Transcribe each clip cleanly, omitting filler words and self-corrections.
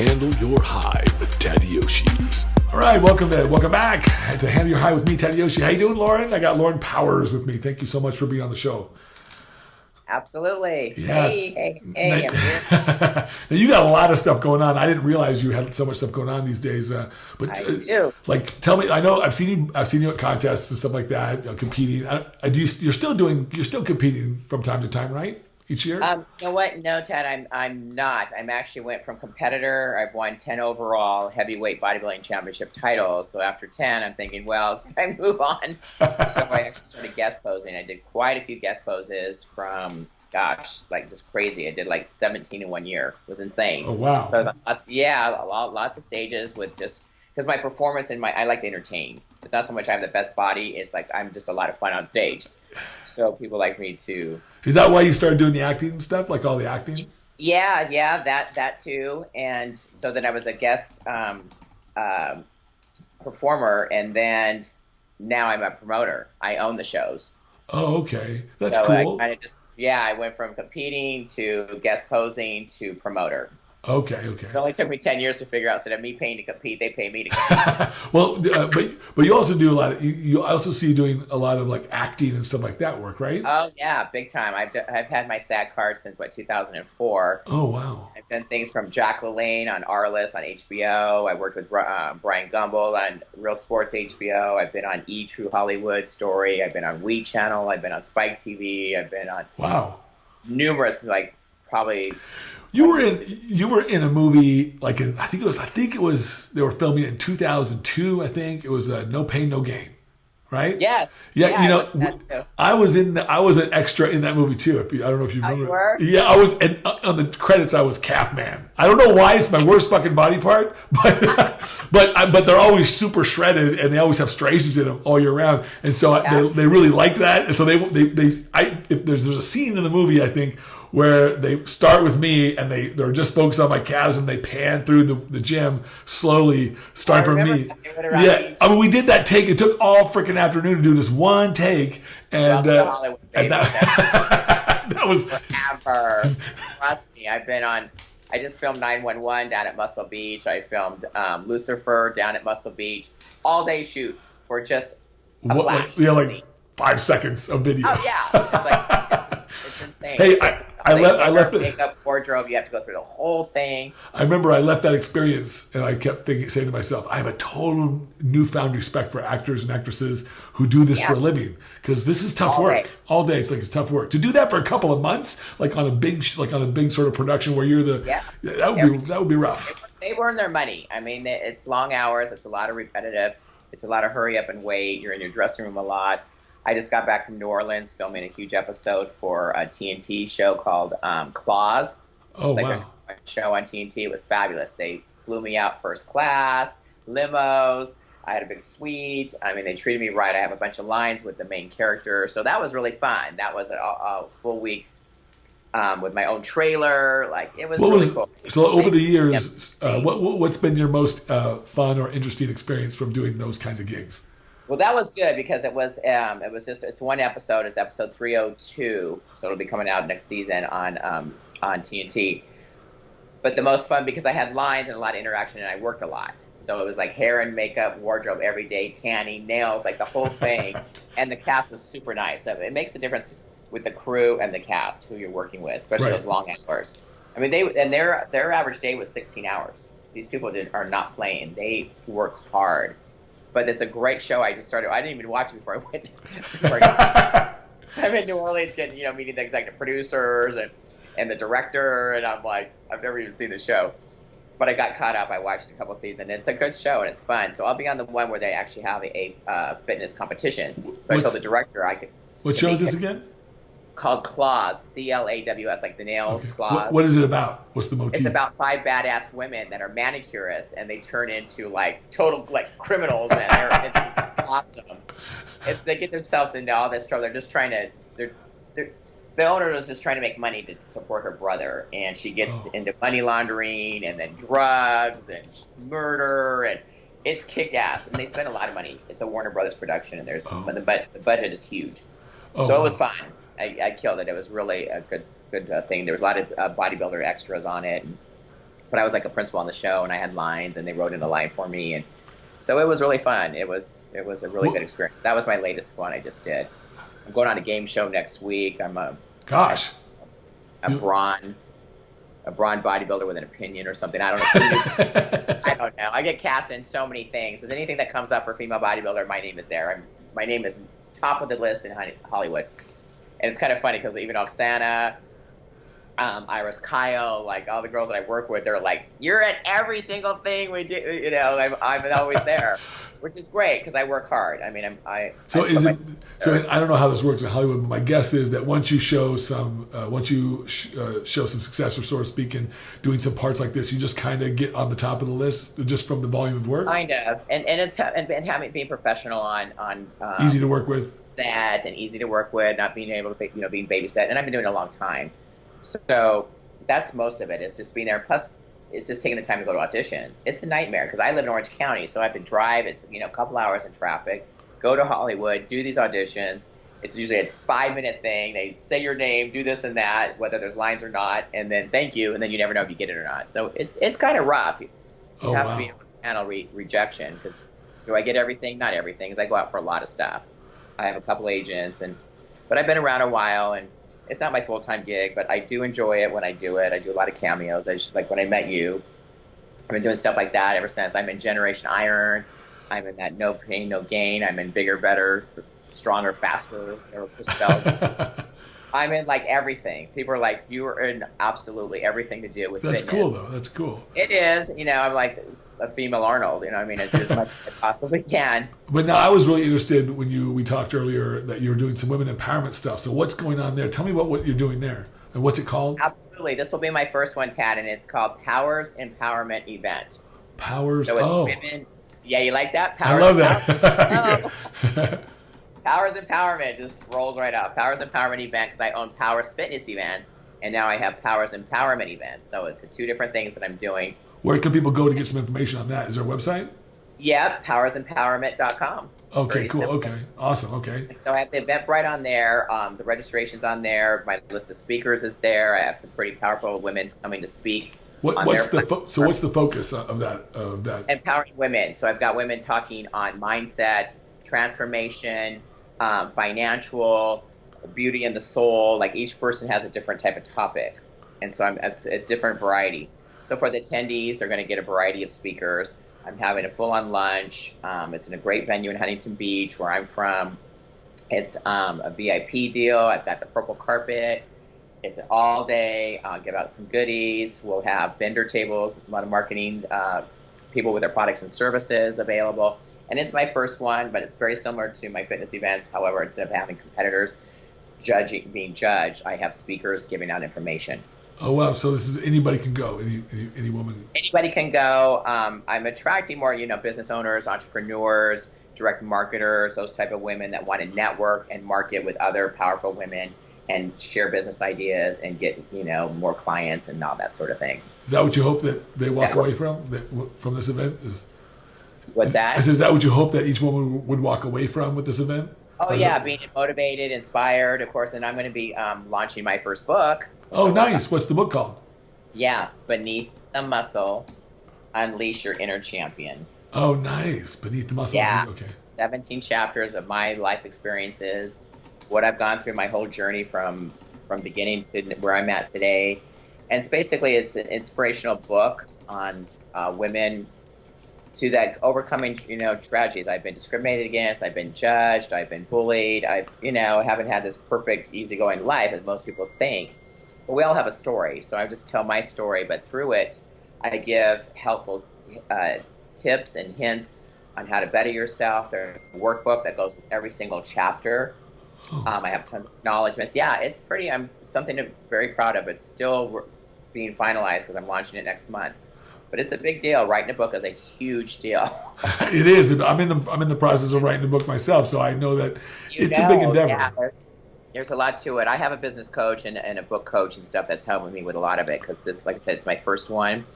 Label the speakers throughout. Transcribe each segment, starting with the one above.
Speaker 1: Handle Your High with Tadayoshi.
Speaker 2: All right, welcome back to Handle Your High with me, Tadayoshi. How you doing, Lauren? I got Lauren Powers with me. Thank you so much for being on the show.
Speaker 3: Absolutely.
Speaker 2: Yeah.
Speaker 3: Hey, I'm here.
Speaker 2: Now, you got a lot of stuff going on. I didn't realize you had so much stuff going on these days.
Speaker 3: I do.
Speaker 2: Like, tell me. I know I've seen you at contests and stuff like that, competing. You're still competing from time to time, right? Each year?
Speaker 3: You know what? No, Ted, I'm not. I'm actually went from competitor. I've won 10 overall heavyweight bodybuilding championship titles. So after 10, I'm thinking, well, it's time to move on. So I actually started guest posing. I did quite a few guest poses from, like just crazy. I did like 17 in 1 year. It was insane.
Speaker 2: Oh, wow.
Speaker 3: So I was on lots of stages with just, because my performance I like to entertain. It's not so much I have the best body. It's like I'm just a lot of fun on stage. So people like me to.
Speaker 2: Is that why you started doing the acting stuff, like all the acting?
Speaker 3: Yeah, that too. And so then I was a guest performer, and then now I'm a promoter. I own the shows.
Speaker 2: Oh, okay, that's
Speaker 3: so
Speaker 2: cool.
Speaker 3: I went from competing to guest posing to promoter.
Speaker 2: Okay.
Speaker 3: It only took me 10 years to figure out. Instead of me paying to compete, they pay me to compete.
Speaker 2: Well, but you also do a lot of. You also see you doing a lot of like acting and stuff like that work, right?
Speaker 3: Oh yeah, big time. I've had my SAG card since 2004.
Speaker 2: Oh wow.
Speaker 3: I've done things from Jack LaLanne on Arliss on HBO. I worked with Brian Gumbel on Real Sports HBO. I've been on True Hollywood Story. I've been on We Channel. I've been on Spike TV. I've been on numerous, like probably.
Speaker 2: You were in a movie like I think it was they were filming it in 2002. I think it was No Pain No Gain, right?
Speaker 3: Yes.
Speaker 2: Yeah, I was an extra in that movie too. I don't know if you remember.
Speaker 3: You were?
Speaker 2: Yeah, I was. And on the credits, I was calf man. I don't know why it's my worst fucking body part, but they're always super shredded and they always have striations in them all year round. And so they really liked that. And so if there's a scene in the movie, I think, where they start with me and they're just focused on my calves and they pan through the gym slowly, starting from me. Yeah, I mean, we did that take. It took all freaking afternoon to do this one take, and that was
Speaker 3: forever. Trust me, I just filmed 911 down at Muscle Beach. I filmed Lucifer down at Muscle Beach. All day shoots for just a flash.
Speaker 2: Yeah, like 5 seconds of video.
Speaker 3: Oh yeah, it's like it's insane.
Speaker 2: Hey, I left it.
Speaker 3: Makeup, wardrobe. You have to go through the whole thing.
Speaker 2: I remember I left that experience, and I kept saying to myself, I have a total newfound respect for actors and actresses who do this for a living, because this is tough work. All day, it's tough work to do that for a couple of months, like on a big sort of production where you're that would be rough.
Speaker 3: They earn their money. I mean, it's long hours. It's a lot of repetitive. It's a lot of hurry up and wait. You're in your dressing room a lot. I just got back from New Orleans filming a huge episode for a TNT show called Claws.
Speaker 2: Oh,
Speaker 3: it's
Speaker 2: wow.
Speaker 3: A show on TNT. It was fabulous. They flew me out first class, limos. I had a big suite. I mean, they treated me right. I have a bunch of lines with the main character. So that was really fun. That was a full week with my own trailer. Like, it was really cool.
Speaker 2: So over the years, what's been your most fun or interesting experience from doing those kinds of gigs?
Speaker 3: Well, that was good because it's one episode. It's episode 302, so it'll be coming out next season on TNT. But the most fun because I had lines and a lot of interaction, and I worked a lot. So it was like hair and makeup, wardrobe every day, tanning, nails, like the whole thing. And the cast was super nice. So it makes a difference with the crew and the cast who you're working with, especially those long hours. I mean, their average day was 16 hours. These people are not playing. They work hard. But it's a great show. I didn't even watch it before I went. I'm in New Orleans meeting the executive producers and the director, and I'm like, I've never even seen the show. But I got caught up. I watched a couple seasons. It's a good show, and it's fun. So I'll be on the one where they actually have a fitness competition. So I told the director I could.
Speaker 2: What show is this again?
Speaker 3: Called Claws, CLAWS, like the nails,
Speaker 2: okay.
Speaker 3: Claws.
Speaker 2: What is it about? What's the motif?
Speaker 3: It's about 5 badass women that are manicurists, and they turn into like total like criminals, and it's awesome. They get themselves into all this trouble. They're just trying to. The owner was just trying to make money to support her brother, and she gets into money laundering and then drugs and murder, and it's kick-ass, and they spend a lot of money. It's a Warner Brothers production, and but the budget is huge. So it was fun. I killed it. It was really a good thing. There was a lot of bodybuilder extras on it. but I was like a principal on the show, and I had lines, and they wrote in a line for me, and so it was really fun. It was a really good experience. That was my latest one I just did. I'm going on a game show next week. I'm a brawn bodybuilder with an opinion or something. I don't know. I don't know. I get cast in so many things. There's anything that comes up for female bodybuilder, my name is there. My name is top of the list in Hollywood. And it's kind of funny because even Oksana, Iris Kyle, like all the girls that I work with, they're like, you're at every single thing we do. You know, I'm always there. Which is great because I work hard. I mean,
Speaker 2: So I don't know how this works in Hollywood, but my guess is that once you show some success, or so to speak, in doing some parts like this, you just kind of get on the top of the list just from the volume of work.
Speaker 3: Kind of, and having being professional on
Speaker 2: easy to work with,
Speaker 3: set and easy to work with, not being able to being babysat, and I've been doing it a long time, so that's most of it. It's just being there. Plus, it's just taking the time to go to auditions. It's a nightmare because I live in Orange County, so I have to drive. It's a couple hours in traffic, go to Hollywood, do these auditions. It's usually a 5-minute thing. They say your name, do this and that, whether there's lines or not, and then thank you, and then you never know if you get it or not. So it's kind of rough. You have to be able to handle rejection because do I get everything? Not everything, because I go out for a lot of stuff. I have a couple agents, but I've been around a while, and it's not my full-time gig, but I do enjoy it when I do it. I do a lot of cameos. Like when I met you, I've been doing stuff like that ever since. I'm in Generation Iron. I'm in that No Pain, No Gain. I'm in Bigger, Better, Stronger, Faster. I'm in like everything. People are like, you are in absolutely everything to do with fitness.
Speaker 2: That's cool, though. That's cool.
Speaker 3: It is. I'm like a female Arnold. I mean, it's just as much as I possibly can.
Speaker 2: But now I was really interested when we talked earlier that you were doing some women empowerment stuff. So what's going on there? Tell me about what you're doing there and what's it called?
Speaker 3: Absolutely. This will be my first one, Tad, and it's called Powers Empowerment Event.
Speaker 2: Powers.
Speaker 3: So it's women. Yeah, you like that?
Speaker 2: Powers, I love that.
Speaker 3: Powers Empowerment just rolls right out. Powers Empowerment Event because I own Powers Fitness Events, and now I have Powers Empowerment Events. So it's 2 different things that I'm doing.
Speaker 2: Where can people go to get some information on that? Is there a website?
Speaker 3: Yep, powersempowerment.com.
Speaker 2: Okay,
Speaker 3: Pretty
Speaker 2: cool.
Speaker 3: simple.
Speaker 2: Okay, awesome. Okay.
Speaker 3: So I have the Eventbrite on there. The registration's on there. My list of speakers is there. I have some pretty powerful women coming to speak.
Speaker 2: What's the focus of that?
Speaker 3: Empowering women. So I've got women talking on mindset, transformation, financial, beauty in the soul. Like each person has a different type of topic, and so it's a different variety. So for the attendees, they're going to get a variety of speakers. I'm having a full-on lunch. It's in a great venue in Huntington Beach, where I'm from. It's a VIP deal. I've got the purple carpet. It's an all day. I'll give out some goodies. We'll have vendor tables, a lot of marketing people with their products and services available. And it's my first one, but it's very similar to my fitness events. However, instead of having competitors being judged, I have speakers giving out information.
Speaker 2: Oh, wow. So this is anybody can go, any woman.
Speaker 3: Anybody can go. I'm attracting more, business owners, entrepreneurs, direct marketers, those type of women that want to network and market with other powerful women and share business ideas and get, more clients and all that sort of thing.
Speaker 2: Is that what you hope that they walk away from this event?
Speaker 3: What's that?
Speaker 2: I said, is that what you hope that each woman would walk away from with this event?
Speaker 3: Oh, yeah, being motivated, inspired, of course. And I'm going to be launching my first book.
Speaker 2: Oh, nice. What's the book called?
Speaker 3: Yeah, Beneath the Muscle, Unleash Your Inner Champion.
Speaker 2: Oh, nice. Beneath the Muscle.
Speaker 3: Yeah.
Speaker 2: Okay.
Speaker 3: 17 chapters of my life experiences, what I've gone through, my whole journey from beginning to where I'm at today. And it's an inspirational book on women to that overcoming, tragedies. I've been discriminated against. I've been judged. I've been bullied. I, haven't had this perfect, easygoing life as most people think. But we all have a story. So I just tell my story, but through it, I give helpful tips and hints on how to better yourself. There's a workbook that goes with every single chapter.
Speaker 2: Oh.
Speaker 3: I have tons of acknowledgments. Yeah, it's pretty. I'm something to very proud of. It's still being finalized because I'm launching it next month. But it's a big deal. Writing a book is a huge deal.
Speaker 2: It is. I'm in the process of writing a book myself, so I know that it's a big endeavor. Yeah,
Speaker 3: there's a lot to it. I have a business coach and a book coach and stuff that's helping me with a lot of it because it's, like I said, it's my first one.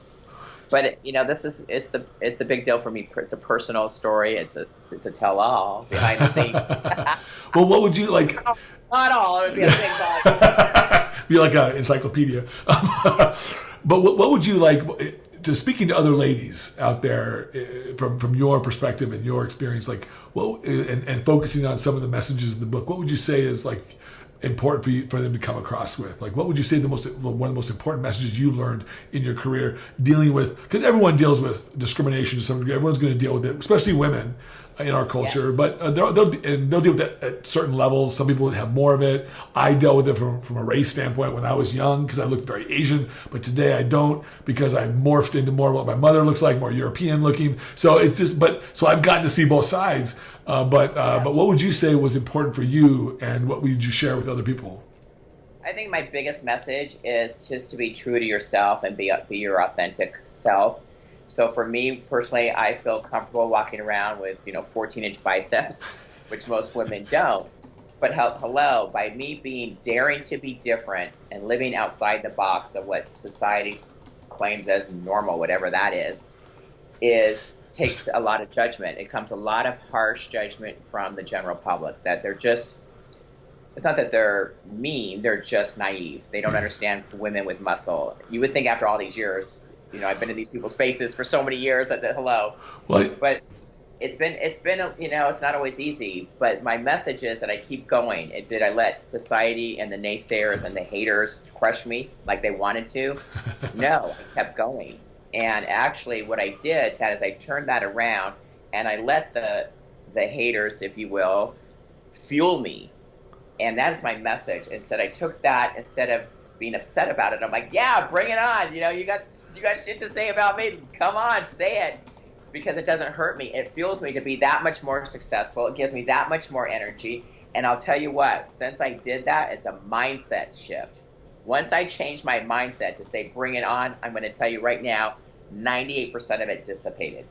Speaker 3: But it's a big deal for me. It's a personal story. It's a tell-all behind the scenes.
Speaker 2: Well, what would you like?
Speaker 3: Not all. It would be a big volume.
Speaker 2: Be like an encyclopedia. But what would you like to speaking to other ladies out there from your perspective and your experience, like and focusing on some of the messages in the book? What would you say is like important for them to come across with? Like, what would you say one of the most important messages you learned in your career dealing with? Because everyone deals with discrimination to some degree. Everyone's going to deal with it, especially women in our culture. Yeah. But they'll deal with it at certain levels. Some people have more of it. I dealt with it from a race standpoint when I was young because I looked very Asian, but today I don't because I morphed into more what my mother looks like, more European looking. So it's just, so I've gotten to see both sides. But what would you say was important for you, and what would you share with other people?
Speaker 3: I think my biggest message is just to be true to yourself and be your authentic self. So for me personally, I feel comfortable walking around with 14-inch biceps, which most women don't. But hello, by me daring to be different and living outside the box of what society claims as normal, whatever that takes a lot of judgment. It comes a lot of harsh judgment from the general public that it's not that they're mean, they're just naive. They don't understand women with muscle. You would think after all these years, I've been in these people's faces for so many years that hello.
Speaker 2: What?
Speaker 3: But it's been it's not always easy, but my message is that I keep going. Did I let society and the naysayers and the haters crush me like they wanted to? No, I kept going. And actually what I did, Tad, is I turned that around and I let the haters, if you will, fuel me. And that is my message. Instead, I took that, instead of being upset about it, I'm like, yeah, bring it on. You got shit to say about me. Come on, say it. Because it doesn't hurt me. It fuels me to be that much more successful. It gives me that much more energy. And I'll tell you what, since I did that, it's a mindset shift. Once I changed my mindset to say, bring it on, I'm going to tell you right now, 98% of it dissipated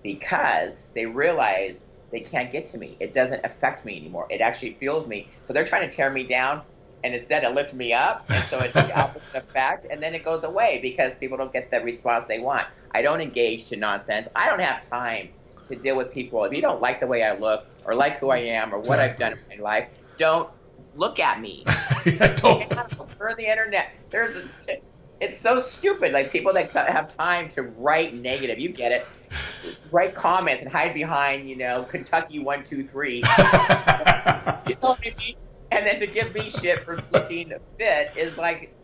Speaker 3: because they realize they can't get to me. It doesn't affect me anymore. It actually fuels me. So they're trying to tear me down, and instead it lifts me up. And so it's the opposite effect, and then it goes away because people don't get the response they want. I don't engage to nonsense. I don't have time to deal with people. If you don't like the way I look or like who I am or what I've done in my life, don't look at me. Turn the internet. It's so stupid. Like people that have time to write negative, you get it. Write comments and hide behind, Kentucky 1, 2, 3. You know what I mean? And then to give me shit for looking fit is like,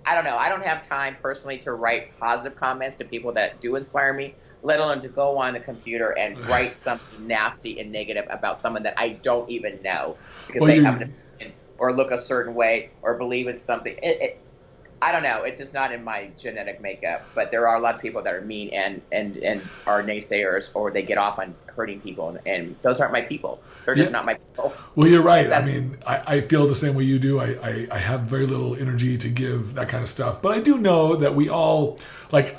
Speaker 3: I don't know. I don't have time personally to write positive comments to people that do inspire me, let alone to go on the computer and write something nasty and negative about someone that I don't even know because they have an opinion or look a certain way or believe in something. I don't know. It's just not in my genetic makeup. But there are a lot of people that are mean and are naysayers, or they get off on hurting people. And those aren't my people. They're just not my people.
Speaker 2: Well, you're right. I mean, I feel the same way you do. I have very little energy to give that kind of stuff. But I do know that we all, I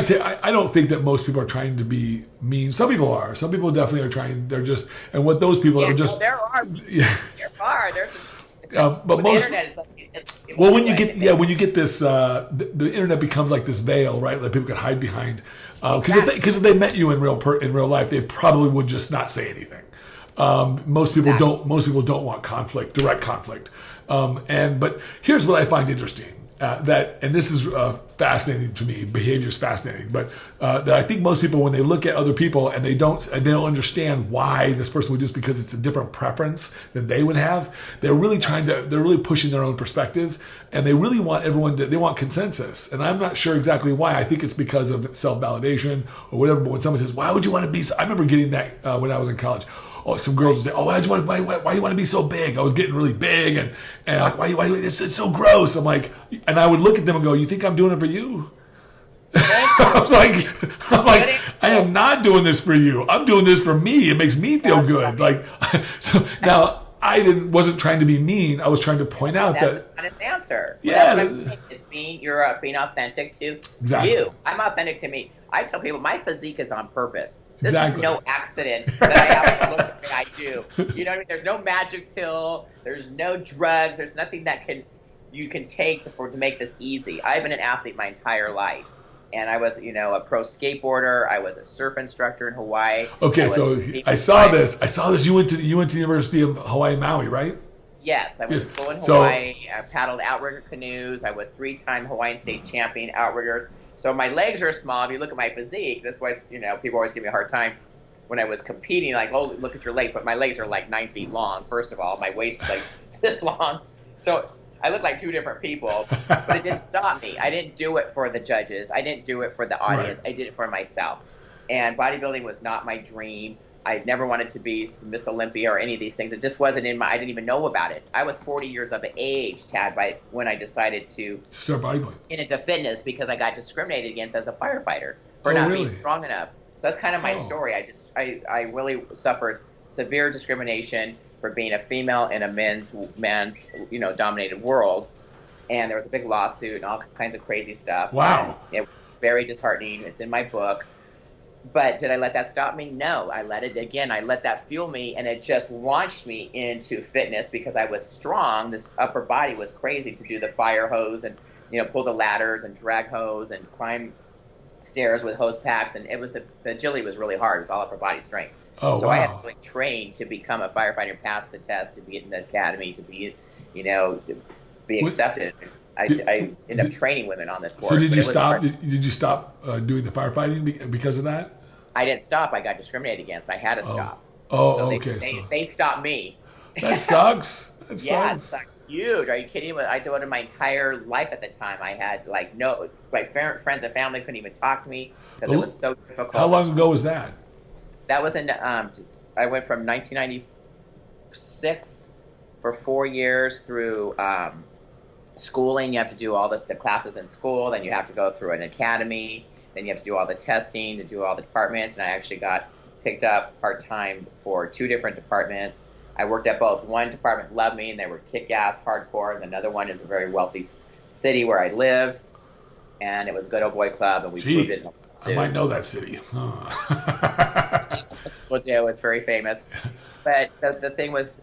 Speaker 2: don't think that most people are trying to be mean. Some people are. Some people definitely are trying. They're just, and what those people are just.
Speaker 3: There are.
Speaker 2: Yeah.
Speaker 3: There are. There's.
Speaker 2: But most.
Speaker 3: The internet is like.
Speaker 2: When you get this, the internet becomes like this veil, right? That people can hide behind. Because if they met you in real life, they probably would just not say anything. Most people don't. Most people don't want conflict, direct conflict. But here's what I find interesting. And this is fascinating to me. Behavior is fascinating, but that I think most people, when they look at other people and they don't understand why this person would do this because it's a different preference than they would have, they're really pushing their own perspective, and they really want they want consensus. And I'm not sure exactly why. I think it's because of self-validation or whatever. But when someone says, "Why would you want to be?" I remember getting that when I was in college. Oh, some girls would say, "Oh, why do you want to be so big?" I was getting really big, and like, why it's so gross. I'm like, and I would look at them and go, "You think I'm doing it for you?" I'm like, I am not doing this for you. I'm doing this for me. It makes me feel good. Like, so now wasn't trying to be mean. I was trying to point out
Speaker 3: that's the honest answer.
Speaker 2: Yeah,
Speaker 3: that's what I'm saying. It's you're being authentic to you. I'm authentic to me. I tell people my physique is on purpose. This is no accident that I have to look the way I do. You know what I mean? There's no magic pill. There's no drugs. There's nothing that you can take to make this easy. I've been an athlete my entire life. And I was, a pro skateboarder. I was a surf instructor in Hawaii.
Speaker 2: Okay, so I saw this. You went to the University of Hawaii, Maui, right?
Speaker 3: Yes, I went to
Speaker 2: Yes.
Speaker 3: school in
Speaker 2: So-
Speaker 3: Hawaii. I paddled outrigger canoes. I was 3-time Hawaiian state champion outriggers. So my legs are small. If you look at my physique, that's why people always give me a hard time when I was competing. Like, oh, look at your legs, but my legs are like 9 feet long. First of all, my waist is like this long. So I look like two different people. But it didn't stop me. I didn't do it for the judges. I didn't do it for the audience.
Speaker 2: Right.
Speaker 3: I did it for myself. And bodybuilding was not my dream. I never wanted to be Miss Olympia or any of these things. It just wasn't I didn't even know about it. I was 40 years of age, Tad, when I decided to
Speaker 2: start bodybuilding.
Speaker 3: get into fitness because I got discriminated against as a firefighter for
Speaker 2: Oh,
Speaker 3: not
Speaker 2: really?
Speaker 3: being strong enough. So that's kind of my story. I really suffered severe discrimination for being a female in a man's dominated world. And there was a big lawsuit and all kinds of crazy stuff.
Speaker 2: Wow.
Speaker 3: And it was very disheartening. It's in my book. But did I let that stop me? No, I let that fuel me, and it just launched me into fitness because I was strong. This upper body was crazy to do the fire hose and, pull the ladders and drag hose and climb stairs with hose packs. And the agility was really hard. It was all upper body strength.
Speaker 2: Oh,
Speaker 3: so
Speaker 2: wow.
Speaker 3: I had to really train to become a firefighter, pass the test, to be in the academy, to be, to be accepted. I ended up training women on this course.
Speaker 2: So did you stop?
Speaker 3: Hard.
Speaker 2: Did you stop doing the firefighting because of that?
Speaker 3: I didn't stop. I got discriminated against. I had to stop.
Speaker 2: Oh,
Speaker 3: So
Speaker 2: okay.
Speaker 3: They stopped me.
Speaker 2: That sucks. That
Speaker 3: Yeah,
Speaker 2: sucks.
Speaker 3: it's huge. Are you kidding me? I devoted my entire life at the time. I had my friends and family couldn't even talk to me because it was so difficult.
Speaker 2: How long ago was that?
Speaker 3: That was in. I went from 1996 for 4 years through schooling. You have to do all the classes in school. Then you have to go through an academy. Then you have to do all the testing to do all the departments. And I actually got picked up part-time for 2 different departments. I worked at both. One department loved me, and they were kick-ass, hardcore. And another one is a very wealthy city where I lived. And it was a good old boy club, and we proved it in the
Speaker 2: I might know that city. Huh.
Speaker 3: People do. It's very famous. But the thing was,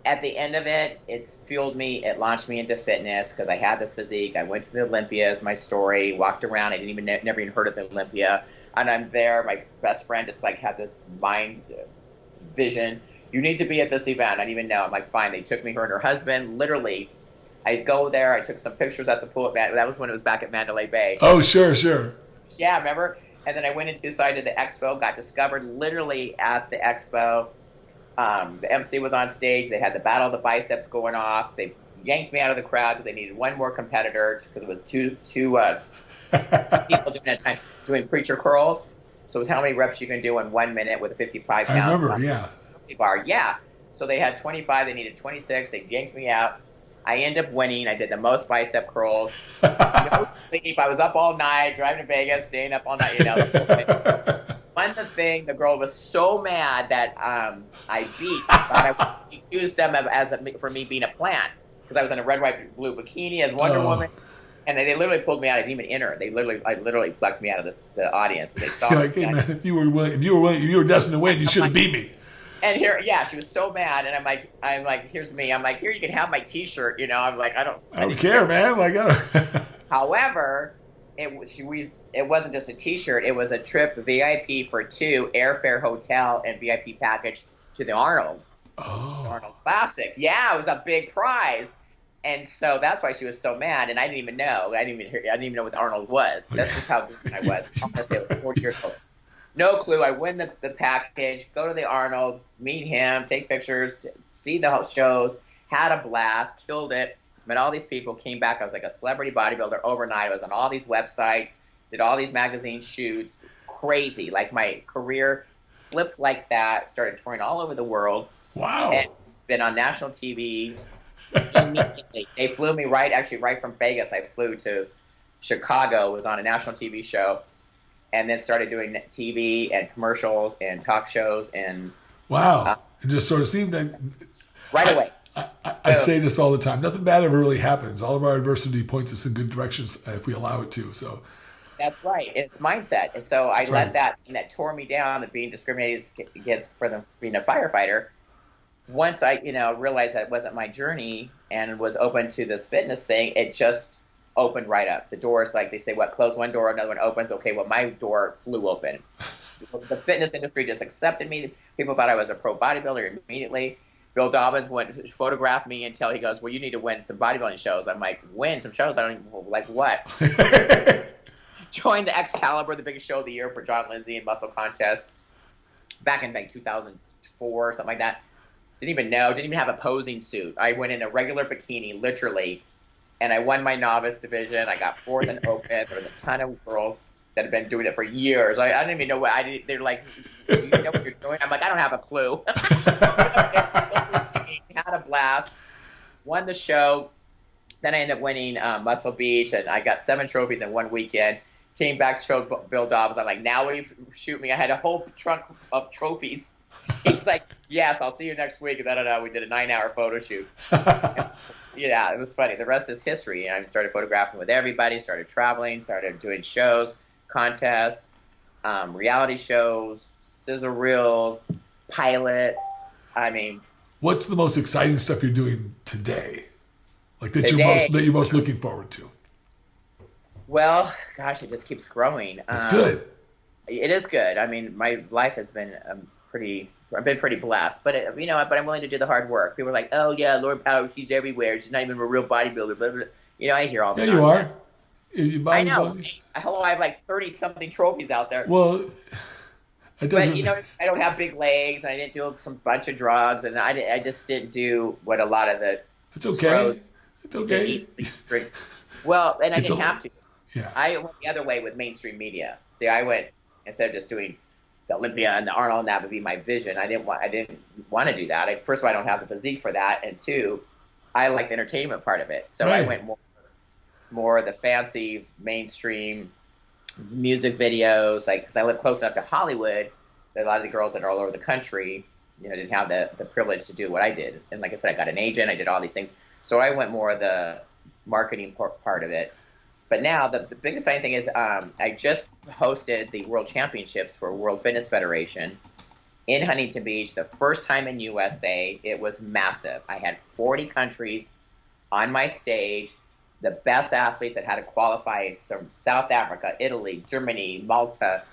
Speaker 3: at the end of it, it's fueled me. It launched me into fitness because I had this physique. I went to the Olympias, my story, walked around. I never even heard of the Olympia. And I'm there. My best friend just had this mind vision. You need to be at this event. I didn't even know. I'm like, fine. They took me, her and her husband. Literally, I go there. I took some pictures at the pool. That was when it was back at Mandalay Bay.
Speaker 2: Oh, sure.
Speaker 3: Yeah, remember? And then I went inside of the expo, got discovered literally at the expo. The MC was on stage. They had the Battle of the Biceps going off. They yanked me out of the crowd because they needed one more competitor because it was two people doing preacher curls. So it was how many reps you can do in 1 minute with a 55-pound
Speaker 2: I remember, yeah.
Speaker 3: bar. Yeah. So they had 25. They needed 26. They yanked me out. I ended up winning. I did the most bicep curls. No sleep. I was up all night, driving to Vegas, staying up all night. The whole thing. One thing, the girl was so mad that I beat. I accused them for me being a plant because I was in a red, white, blue bikini as Wonder Woman, and they literally pulled me out. I didn't even enter. I literally plucked me out of the audience. But they saw me.
Speaker 2: Hey, man, if you were destined to win, you should have beat me.
Speaker 3: And she was so mad, and I'm like, here's me. I'm like, here, you can have my T-shirt. I'm like, I don't
Speaker 2: care, man.
Speaker 3: However, it wasn't just a T-shirt. It was a trip VIP for 2, airfare, hotel, and VIP package to the Arnold.
Speaker 2: Oh.
Speaker 3: Arnold Classic. Yeah, it was a big prize. And so that's why she was so mad, and I didn't even know. I didn't even know what the Arnold was. That's just how good I was. Honestly, I was 40 years old. No clue. I win the package, go to the Arnold, meet him, take pictures, see the shows, had a blast, killed it. Met all these people, came back. I was like a celebrity bodybuilder overnight. I was on all these websites, did all these magazine shoots. Crazy. Like my career flipped like that, started touring all over the world.
Speaker 2: Wow.
Speaker 3: And been on national TV immediately. They flew me right from Vegas. I flew to Chicago, was on a national TV show. And then started doing TV and commercials and talk shows and
Speaker 2: wow, it just sort of seemed that
Speaker 3: right away.
Speaker 2: I say this all the time. Nothing bad ever really happens. All of our adversity points us in good directions if we allow it to. So
Speaker 3: that's right. It's mindset. And so I let that, and that tore me down, and being discriminated against for being a firefighter. Once I, realized that wasn't my journey and was open to this fitness thing, it just opened right up. The doors, like they say, close one door, another one opens. Okay, well, my door flew open. The fitness industry just accepted me. People thought I was a pro bodybuilder immediately. Bill Dobbins went photographed me until he goes, well, you need to win some bodybuilding shows. I'm like, win some shows? I don't even, like what? Joined the Excalibur, the biggest show of the year for John Lindsay and muscle contest back in like 2004 or something like that. Didn't even have a posing suit. I went in a regular bikini, literally, and I won my novice division. I got fourth in open. There was a ton of girls that have been doing it for years. I didn't even know what I did. They're like, you know what you're doing? I'm like, I don't have a clue. Had a blast. Won the show. Then I ended up winning Muscle Beach, and I got 7 trophies in one weekend. Came back, showed Bill Dobbs. I'm like, now will you shoot me? I had a whole trunk of trophies. He's like, yes, I'll see you next week. And we did a 9-hour photo shoot. Yeah, it was funny. The rest is history. And I started photographing with everybody, started traveling, started doing shows, contests, reality shows, scissor reels, pilots. I mean,
Speaker 2: what's the most exciting stuff you're doing today? Like that you're most looking forward to?
Speaker 3: Well, gosh, it just keeps growing.
Speaker 2: It's good.
Speaker 3: It is good. I mean, my life has been I've been pretty blessed. But you know what? But I'm willing to do the hard work. People are like, oh yeah, Lauren Powers, she's everywhere. She's not even a real bodybuilder. Blah, blah. You know, I hear all that.
Speaker 2: Yeah, you are.
Speaker 3: I know. Hello, I have like 30-something trophies out there.
Speaker 2: Well, it doesn't.
Speaker 3: But you know, I don't have big legs, and I didn't do some bunch of drugs, and I just didn't do what a lot of the.
Speaker 2: It's okay. It's okay.
Speaker 3: Well, and I didn't have to.
Speaker 2: Yeah.
Speaker 3: I went the other way with mainstream media. See, I went instead of just doing the Olympia and the Arnold, and that would be my vision. I didn't want to do that. First of all, I don't have the physique for that, and 2, I like the entertainment part of it. So right. I went more the fancy mainstream music videos, like because I live close enough to Hollywood that a lot of the girls that are all over the country, you know, didn't have the privilege to do what I did. And like I said, I got an agent, I did all these things. So I went more the marketing part of it. But now the biggest exciting thing is I just hosted the World Championships for World Fitness Federation in Huntington Beach, the first time in USA. It was massive. I had 40 countries on my stage, the best athletes that had to qualify from South Africa, Italy, Germany, Malta,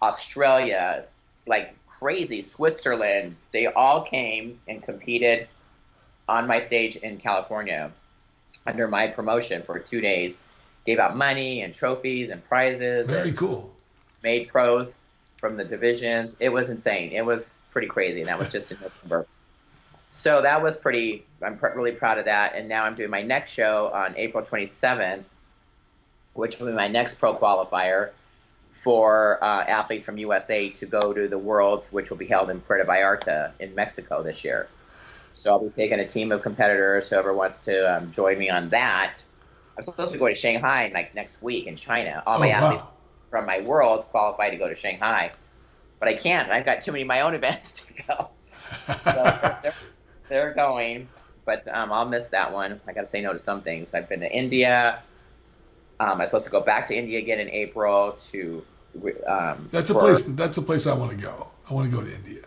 Speaker 3: Australia, like crazy, Switzerland. They all came and competed on my stage in California under my promotion for 2 days. Gave out money and trophies and prizes.
Speaker 2: Very cool.
Speaker 3: Made pros from the divisions. It was insane. It was pretty crazy, and that was just in November. So that was I'm really proud of that. And now I'm doing my next show on April 27th, which will be my next pro qualifier for athletes from USA to go to the Worlds, which will be held in Puerto Vallarta in Mexico this year. So I'll be taking a team of competitors, whoever wants to join me on that. I'm supposed to be going to Shanghai like next week in China. All my athletes from my Worlds qualify to go to Shanghai. But I can't. I've got too many of my own events to go. So they're going. But I'll miss that one. I got to say no to some things. I've been to India. I'm supposed to go back to India again in April to.
Speaker 2: That's a place I want to go. I want to go to India.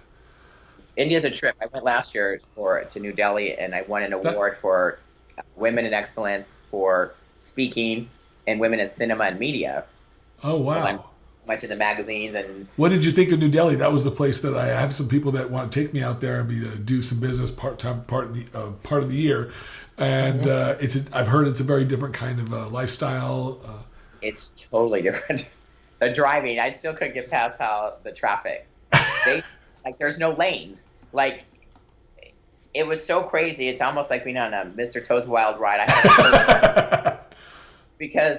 Speaker 3: India's a trip. I went last year to New Delhi, and I won an award for Women in Excellence for speaking and women in cinema and media.
Speaker 2: Oh wow!
Speaker 3: I'm much in the magazines. And
Speaker 2: what did you think of New Delhi? That was the place that I have some people that want to take me out there and to do some business part of the year, and I've heard it's a very different kind of lifestyle.
Speaker 3: It's totally different. The driving, I still couldn't get past the traffic. Like there's no lanes. Like it was so crazy. It's almost like being on a Mr. Toad's Wild Ride.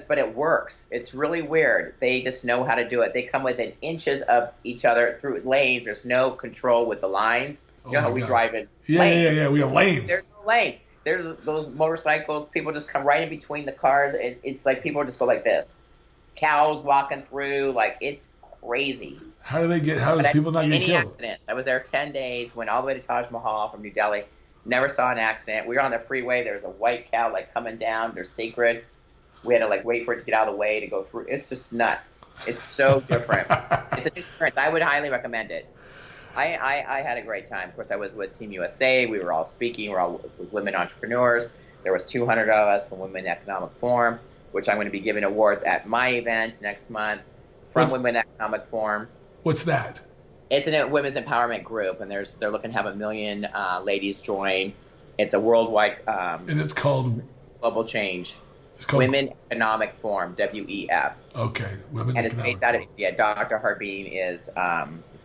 Speaker 3: But it works. It's really weird. They just know how to do it. They come within inches of each other through lanes. There's no control with the lines. You know how we drive in lanes.
Speaker 2: Yeah. We have lanes.
Speaker 3: There's no lanes. There's those motorcycles. People just come right in between the cars. It's like people just go like this. Cows walking through. Like it's crazy.
Speaker 2: How does people not get killed?
Speaker 3: Accident. I was there 10 days, went all the way to Taj Mahal from New Delhi. Never saw an accident. We were on the freeway. There's a white cow like coming down. They're sacred. We had to like wait for it to get out of the way to go through. It's just nuts. It's so different. It's an experience. I would highly recommend it. I had a great time. Of course, I was with Team USA. We were all speaking. We were all with women entrepreneurs. There was 200 of us from Women Economic Forum, which I'm going to be giving awards at my event next month from Women Economic Forum.
Speaker 2: What's that?
Speaker 3: It's a women's empowerment group, and they're looking to have 1 million ladies join. It's a worldwide
Speaker 2: and it's called
Speaker 3: global change.
Speaker 2: It's called
Speaker 3: Women Economic Forum, WEF.
Speaker 2: Okay, Women
Speaker 3: and it's based out of India. Dr. Harbeen is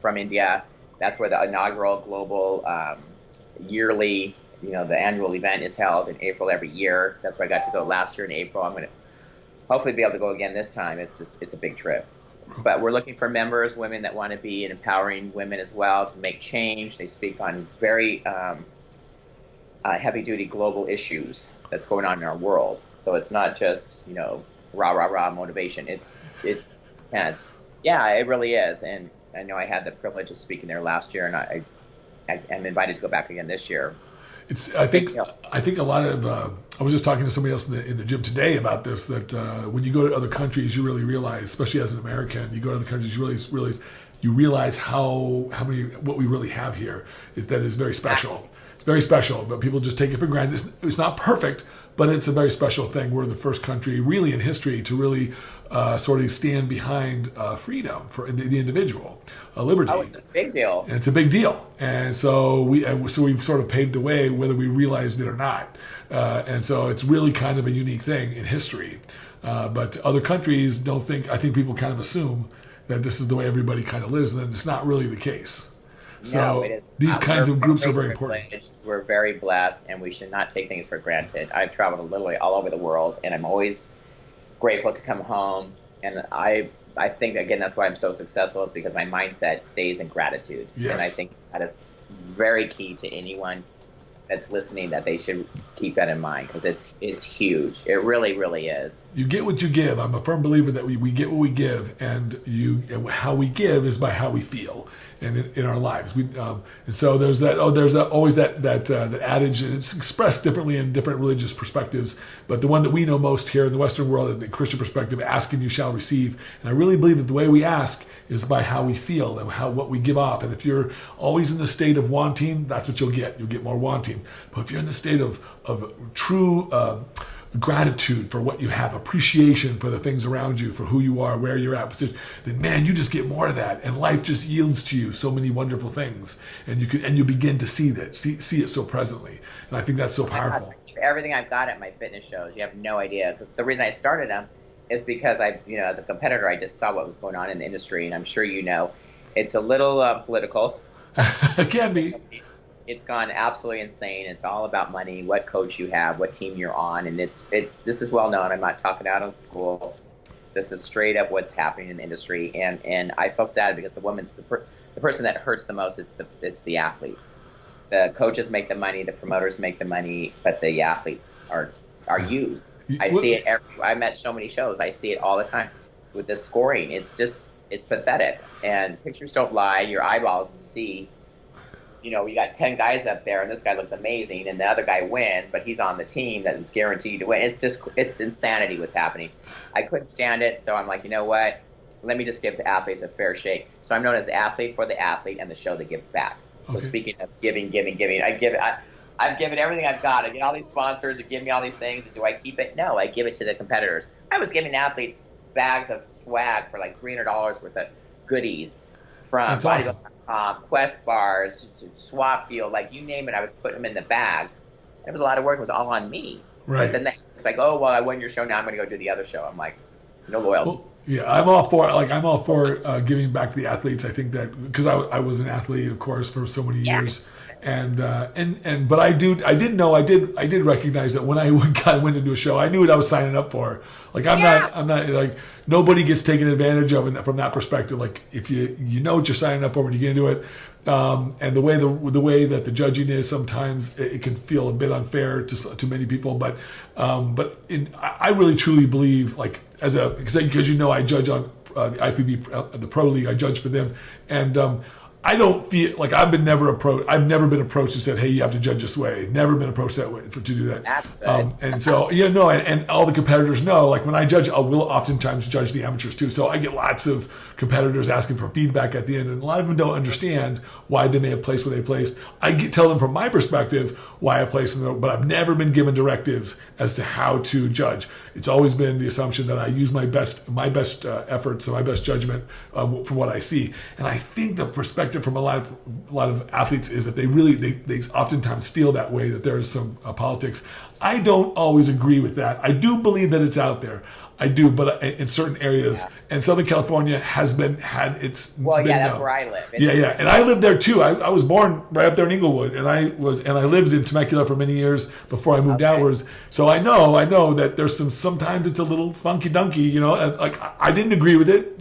Speaker 3: from India. That's where the inaugural global yearly, the annual event is held in April every year. That's where I got to go last year in April. I'm going to hopefully be able to go again this time. It's a big trip. But we're looking for members, women that want to be empowering women as well to make change. They speak on very heavy-duty global issues that's going on in our world. So it's not just, rah, rah, rah motivation. It really is. And I know I had the privilege of speaking there last year, and I'm invited to go back again this year.
Speaker 2: I think a lot of I was just talking to somebody else in the gym today about this, that when you go to other countries, you really realize, especially as an American, you go to other countries, you realize what we really have here is very special. It's very special, but people just take it for granted. It's not perfect, but it's a very special thing. We're the first country really in history to really sort of stand behind freedom for the individual, liberty.
Speaker 3: Oh, it's a big deal.
Speaker 2: And it's a big deal. And so we've sort of paved the way, whether we realized it or not. And so it's really kind of a unique thing in history. But other countries don't think, I think people kind of assume that this is the way everybody kind of lives, and it's not really the case. So these kinds of groups are very important.
Speaker 3: We're very blessed, and we should not take things for granted. I've traveled literally all over the world, and I'm always grateful to come home. And I think, again, that's why I'm so successful, is because my mindset stays in gratitude.
Speaker 2: Yes.
Speaker 3: And I think that is very key to anyone that's listening, that they should keep that in mind, because it's huge. It really, really is.
Speaker 2: You get what you give. I'm a firm believer that we get what we give, and how we give is by how we feel. And in our lives, and so there's always that adage, and it's expressed differently in different religious perspectives. But the one that we know most here in the Western world is the Christian perspective: "Ask and you shall receive." And I really believe that the way we ask is by how we feel and what we give off. And if you're always in the state of wanting, that's what you'll get. You'll get more wanting. But if you're in the state of true gratitude for what you have, appreciation for the things around you, for who you are, where you're at, then man, you just get more of that, and life just yields to you so many wonderful things, and you begin to see it so presently, and I think that's so powerful.
Speaker 3: Everything I've got at my fitness shows, you have no idea, because the reason I started them is because as a competitor, I just saw what was going on in the industry, and I'm sure it's a little political.
Speaker 2: It can be.
Speaker 3: It's gone absolutely insane. It's all about money, what coach you have, what team you're on, and this is well known. I'm not talking out of school. This is straight up what's happening in the industry, and I feel sad because the person that hurts the most is the athlete. The coaches make the money, the promoters make the money, but the athletes are used. I see it. I'm at so many shows. I see it all the time with the scoring. It's pathetic, and pictures don't lie. Your eyeballs see. We got 10 guys up there, and this guy looks amazing, and the other guy wins, but he's on the team that was guaranteed to win. It's insanity what's happening. I couldn't stand it, so I'm like, you know what? Let me just give the athletes a fair shake. So I'm known as the athlete for the athlete and the show that gives back. So speaking of giving, I've given everything I've got. I get all these sponsors that give me all these things. Do I keep it? No, I give it to the competitors. I was giving athletes bags of swag for like $300 worth of goodies from
Speaker 2: awesome.
Speaker 3: Quest bars, swap field, like you name it, I was putting them in the bags. It was a lot of work. It was all on me.
Speaker 2: Right.
Speaker 3: But then it's like, oh, well, I won your show. Now I'm going to go do the other show. I'm like, no loyalty.
Speaker 2: Well, yeah, I'm all for giving back to the athletes. I think that because I was an athlete, of course, for so many years. But I did recognize that when I went into a show, I knew what I was signing up for. Like I'm not like nobody gets taken advantage of from that perspective. Like if you know what you're signing up for when you get into it, and the way that the judging is, sometimes it can feel a bit unfair to many people. But I really truly believe, like because I judge on the IFBB, the Pro League. I judge for them, and I don't feel like I've never been approached and said, "Hey, you have to judge this way." Never been approached that way to do that.
Speaker 3: That's good.
Speaker 2: And so and all the competitors know. Like when I judge, I will oftentimes judge the amateurs too. So I get lots of competitors asking for feedback at the end, and a lot of them don't understand why they may have placed where they placed. I tell them from my perspective why I placed them, but I've never been given directives as to how to judge. It's always been the assumption that I use my best efforts and my best judgment from what I see. And I think the perspective perspective from a lot of athletes is that they oftentimes feel that way, that there is some politics. I don't always agree with that. I do believe that it's out there. I do, but in certain areas, and Southern California has had its.
Speaker 3: Well, yeah, that's where I live.
Speaker 2: Yeah, and I lived there too. I was born right up there in Inglewood, and I lived in Temecula for many years before I moved outwards. So I know that there's sometimes it's a little funky dunky, like I didn't agree with it.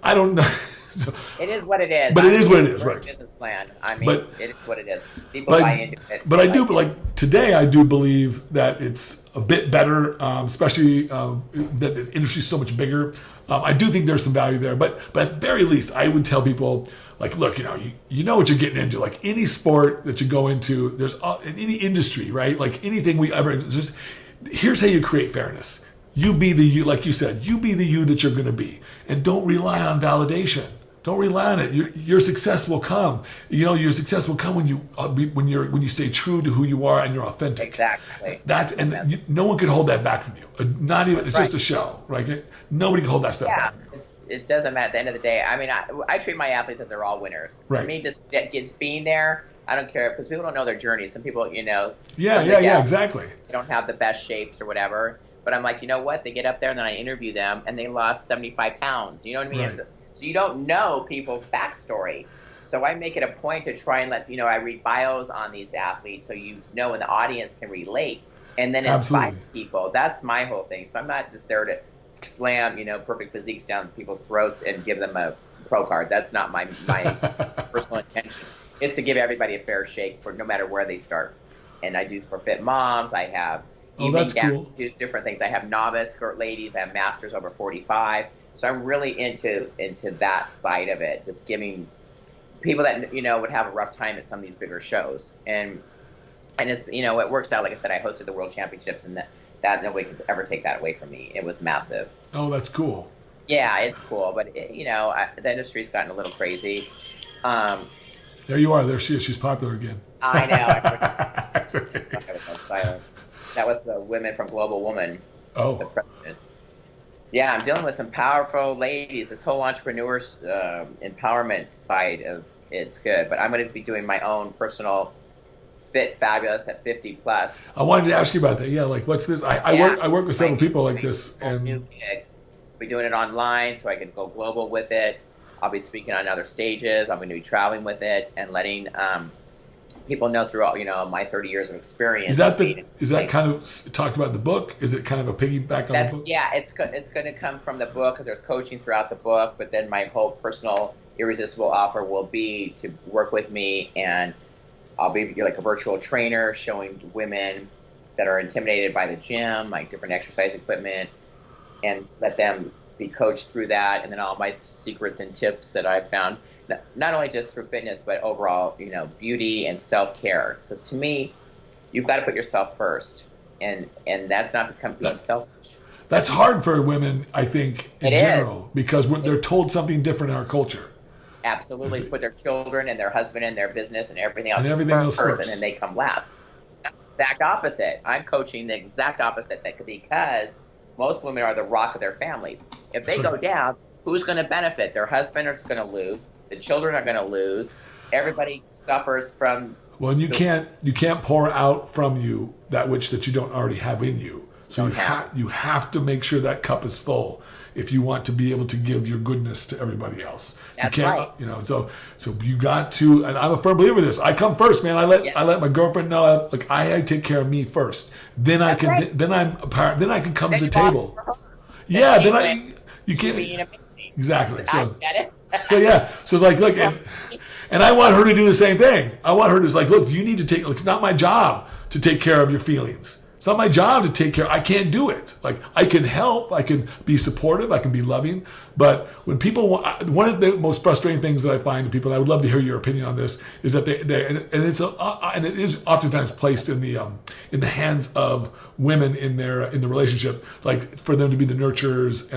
Speaker 2: I don't know. So,
Speaker 3: it is what it is.
Speaker 2: But it is what it is, right?
Speaker 3: Business plan. I mean, it is what it is. People buy into it.
Speaker 2: But today, I do believe that it's a bit better, especially that the industry is so much bigger. I do think there's some value there, but at the very least, I would tell people, like, look, you know what you're getting into. Like any sport that you go into, there's in any industry, right? Like anything here's how you create fairness. You be the you, like you said. You be the you that you're going to be, and don't rely on validation. Don't rely on it. Your success will come. Your success will come when you stay true to who you are and you're authentic.
Speaker 3: Exactly.
Speaker 2: No one can hold that back from you. Not even. It's just a show, right? Nobody can hold that stuff back from you.
Speaker 3: It doesn't matter. At the end of the day, I mean, I treat my athletes as they're all winners.
Speaker 2: Right.
Speaker 3: To me, just being there, I don't care because people don't know their journey. Some people,
Speaker 2: Yeah, exactly.
Speaker 3: They don't have the best shapes or whatever. But I'm like, you know what? They get up there and then I interview them and they lost 75 pounds. You know what I mean?
Speaker 2: Right.
Speaker 3: So you don't know people's backstory. So I make it a point to try and I read bios on these athletes so and the audience can relate and then inspire people. That's my whole thing. So I'm not just there to slam, perfect physiques down people's throats and give them a pro card. That's not my personal intention. It's to give everybody a fair shake for no matter where they start. And I do for fit moms. I have
Speaker 2: that's cool.
Speaker 3: Do different things. I have novice ladies. I have masters over 45. So I'm really into that side of it, just giving people that would have a rough time at some of these bigger shows, and it's it works out. Like I said, I hosted the World Championships, and that nobody could ever take that away from me. It was massive.
Speaker 2: Oh, that's cool.
Speaker 3: Yeah, it's cool, but the industry's gotten a little crazy.
Speaker 2: There you are. There she is. She's popular again.
Speaker 3: I know. That was the women from Global Woman.
Speaker 2: Oh.
Speaker 3: The president. Yeah, I'm dealing with some powerful ladies. This whole entrepreneur empowerment side of it's good, but I'm going to be doing my own personal Fit Fabulous at 50 plus.
Speaker 2: I wanted to ask you about that. Yeah, like what's this? I work with several people like this, and
Speaker 3: I'll be doing it online so I can go global with it. I'll be speaking on other stages. I'm going to be traveling with it and letting people know throughout my 30 years of experience.
Speaker 2: Is that kind of talked about in the book? Is it kind of a piggyback on the book?
Speaker 3: Yeah, it's going to come from the book because there's coaching throughout the book. But then my whole personal irresistible offer will be to work with me, and I'll be like a virtual trainer showing women that are intimidated by the gym, like different exercise equipment, and let them be coached through that. And then all my secrets and tips that I've found. Not only just through fitness, but overall, beauty and self-care. Because to me, you've got to put yourself first, and that's not being selfish.
Speaker 2: That's hard for women, I think, in general, because they're told something different in our culture.
Speaker 3: Absolutely, put their children and their husband and their business and everything
Speaker 2: else
Speaker 3: first,
Speaker 2: first,
Speaker 3: and then they come last. Exact opposite. I'm coaching the exact opposite, because most women are the rock of their families. If they go down, who's going to benefit? Their husband is going to lose. The children are going to lose. Everybody suffers from.
Speaker 2: Well, and you can't pour out from you that which that you don't already have in you. So you have to make sure that cup is full if you want to be able to give your goodness to everybody else.
Speaker 3: That's
Speaker 2: you can't,
Speaker 3: right.
Speaker 2: So you got to, and I'm a firm believer in this. I come first, man. I let my girlfriend know, like I take care of me first. Then I can, then I can come to the table. Yeah, you can't. Exactly. So it's like, look, and I want her to do the same thing. I want her to like, look, you need to take. It's not my job to take care of your feelings. It's not my job to take care. I can't do it. Like I can help. I can be supportive. I can be loving. But when people want, one of the most frustrating things that I find to people, and I would love to hear your opinion on this, is that and it is oftentimes placed in the hands of women in the relationship, like for them to be the nurturers,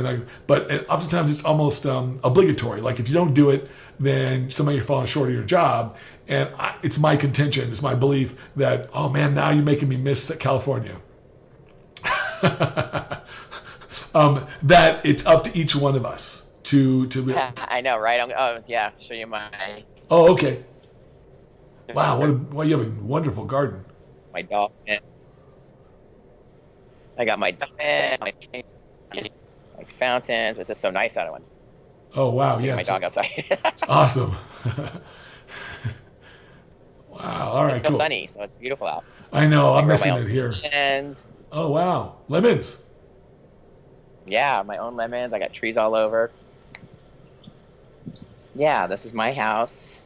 Speaker 2: but oftentimes it's almost obligatory. Like if you don't do it, then somebody you're falling short of your job. And it's my contention, it's my belief that, oh man, now you're making me miss California. That it's up to each one of us to
Speaker 3: I know, right? Show you my
Speaker 2: Oh, okay. Wow, well, you have a wonderful garden.
Speaker 3: My dog. I got my dolphins, my fountains. It's just so nice out of one.
Speaker 2: Oh, wow,
Speaker 3: Taking
Speaker 2: yeah.
Speaker 3: my dog outside.
Speaker 2: It's awesome. Wow, all right,
Speaker 3: It's still
Speaker 2: cool.
Speaker 3: sunny, so it's beautiful out.
Speaker 2: I know, I'm
Speaker 3: grow my
Speaker 2: missing
Speaker 3: own
Speaker 2: it here.
Speaker 3: lemons.
Speaker 2: Oh, wow. Lemons.
Speaker 3: Yeah, my own lemons. I got trees all over. Yeah, this is my house.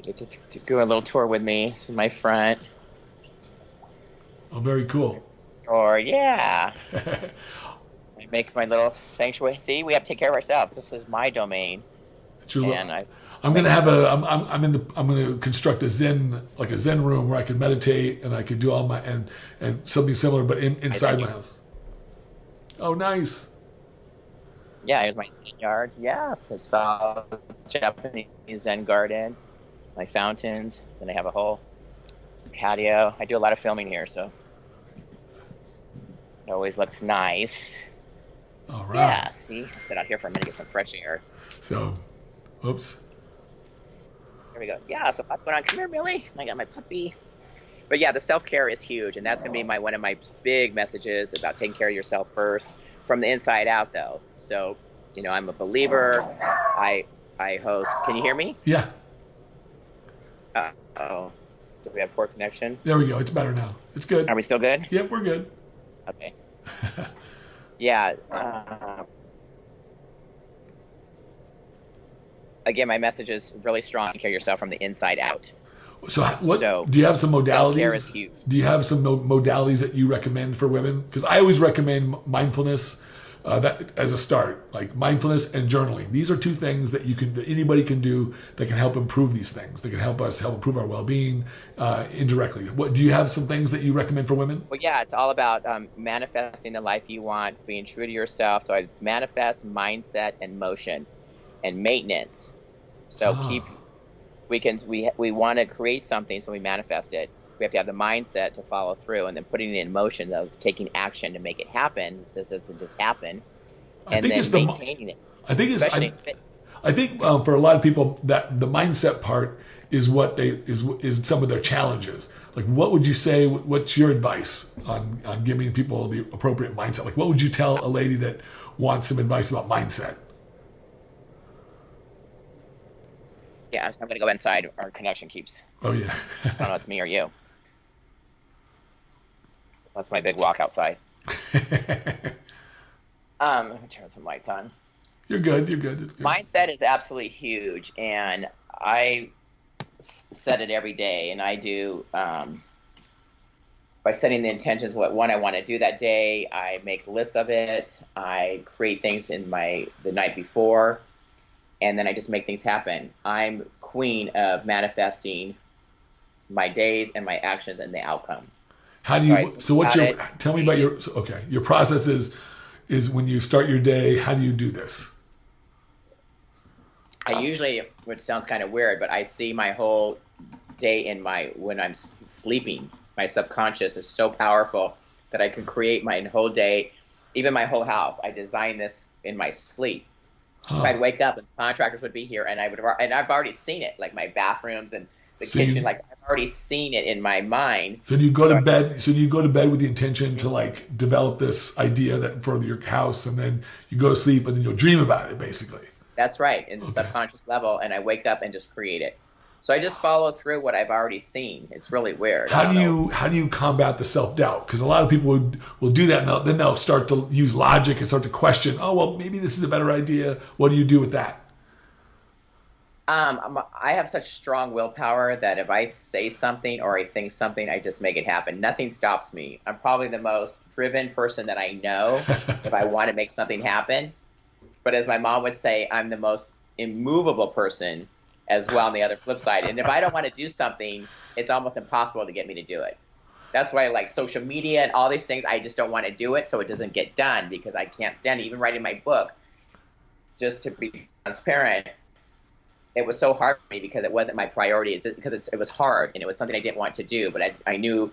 Speaker 3: You get to go a little tour with me. This is my front.
Speaker 2: Oh, very cool.
Speaker 3: Or, yeah. I make my little sanctuary. See, we have to take care of ourselves. This is my domain.
Speaker 2: I'm gonna have I'm gonna construct a Zen room where I can meditate and I can do all my and something similar, but inside my house. Oh, nice.
Speaker 3: Yeah, here's my Zen yard. Yes, it's all Japanese Zen garden. My fountains. Then I have a whole patio. I do a lot of filming here, so it always looks nice.
Speaker 2: All right.
Speaker 3: Yeah, see? I'll sit out here for a minute, get some fresh air.
Speaker 2: So, oops.
Speaker 3: Here we go. Yeah, so what's going on? Come here, Millie. I got my puppy. But yeah, the self-care is huge, and that's going to be one of my big messages about taking care of yourself first, from the inside out, though. So, I'm a believer. I host. Can you hear me?
Speaker 2: Yeah.
Speaker 3: Oh, do we have poor connection?
Speaker 2: There we go. It's better now. It's good.
Speaker 3: Are we still good?
Speaker 2: Yep, we're good.
Speaker 3: Okay. Yeah. Again, my message is really strong. Take care of yourself from the inside out.
Speaker 2: So, do you have some
Speaker 3: self-care is
Speaker 2: modalities?
Speaker 3: huge.
Speaker 2: Do you have some modalities that you recommend for women? Because I always recommend mindfulness that as a start, like mindfulness and journaling. These are two things that anybody can do that can help improve these things. That can help improve our well-being indirectly. Do you have some things that you recommend for women?
Speaker 3: Well, yeah, it's all about manifesting the life you want, being true to yourself. So it's manifest, mindset, and motion, and maintenance. So we want to create something, so we manifest it. We have to have the mindset to follow through, and then putting it in motion. That was taking action to make it happen. This doesn't just happen. And then maintaining it.
Speaker 2: I think for a lot of people that the mindset part is what is some of their challenges. Like, what would you say? What's your advice on giving people the appropriate mindset? Like, what would you tell a lady that wants some advice about mindset?
Speaker 3: Yeah, so I'm going to go inside. Our connection keeps.
Speaker 2: Oh, yeah.
Speaker 3: I don't know if it's me or you. That's my big walk outside. Let me turn some lights on.
Speaker 2: You're good. It's good.
Speaker 3: Mindset is absolutely huge, and I set it every day, and I do by setting the intentions, what I want to do that day. I make lists of it. I create things in the night before, and then I just make things happen. I'm queen of manifesting my days and my actions and the outcome.
Speaker 2: How do you? So what's your? Tell me about your. Okay, your process is when you start your day. How do you do this?
Speaker 3: I usually, which sounds kind of weird, but I see my whole day when I'm sleeping. My subconscious is so powerful that I can create my whole day, even my whole house. I design this in my sleep. So I'd wake up and contractors would be here, and I've already seen it, like my bathrooms and the kitchen. Like, I've already seen it in my mind.
Speaker 2: So do you go to bed? So do you go to bed with the intention to like develop this idea that for your house, and then you go to sleep, and then you'll dream about it, basically.
Speaker 3: That's right, in the subconscious level, and I wake up and just create it. So I just follow through what I've already seen. It's really weird.
Speaker 2: How do you combat the self-doubt? Because a lot of people will do that, and then they'll start to use logic and start to question, oh, well, maybe this is a better idea. What do you do with that?
Speaker 3: I have such strong willpower that if I say something or I think something, I just make it happen. Nothing stops me. I'm probably the most driven person that I know if I want to make something happen. But as my mom would say, I'm the most immovable person as well on the other flip side. And if I don't want to do something, it's almost impossible to get me to do it. That's why I like social media and all these things. I just don't want to do it, so it doesn't get done because I can't stand it. Even writing my book, just to be transparent, it was so hard for me because it wasn't my priority. It was hard, and it was something I didn't want to do, but I knew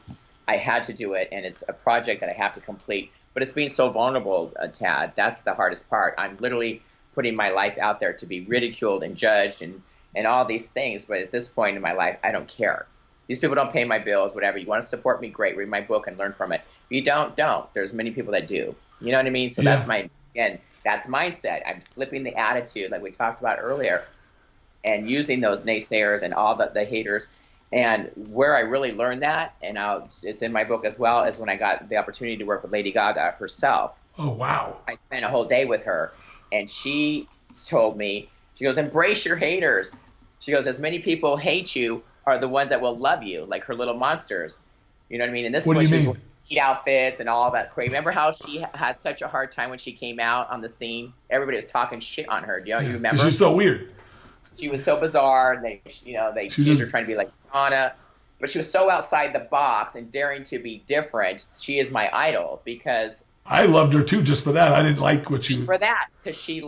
Speaker 3: I had to do it, and it's a project that I have to complete. But it's being so vulnerable, Tad. That's the hardest part. I'm literally putting my life out there to be ridiculed and judged and and all these things. But at this point in my life, I don't care. These people don't pay my bills, whatever. You want to support me, great. Read my book and learn from it. If you don't. There's many people that do. You know what I mean? So that's that's mindset. I'm flipping the attitude like we talked about earlier and using those naysayers and all the haters. And where I really learned that, and it's in my book as well, is when I got the opportunity to work with Lady Gaga herself.
Speaker 2: Oh, wow.
Speaker 3: I spent a whole day with her, and she told me, she goes, embrace your haters. She goes, as many people hate you are the ones that will love you, like her little monsters. You know what I mean? And this
Speaker 2: what
Speaker 3: is
Speaker 2: do
Speaker 3: when
Speaker 2: you
Speaker 3: she's
Speaker 2: mean?
Speaker 3: Eat outfits and all that crazy. Remember how she had such a hard time when she came out on the scene? Everybody was talking shit on her. You remember?
Speaker 2: Because she's so weird.
Speaker 3: She was so bizarre, and they accused her trying to be like Anna, but she was so outside the box and daring to be different. She is my idol because
Speaker 2: I loved her too, just for that. I didn't like what she.
Speaker 3: For that, because she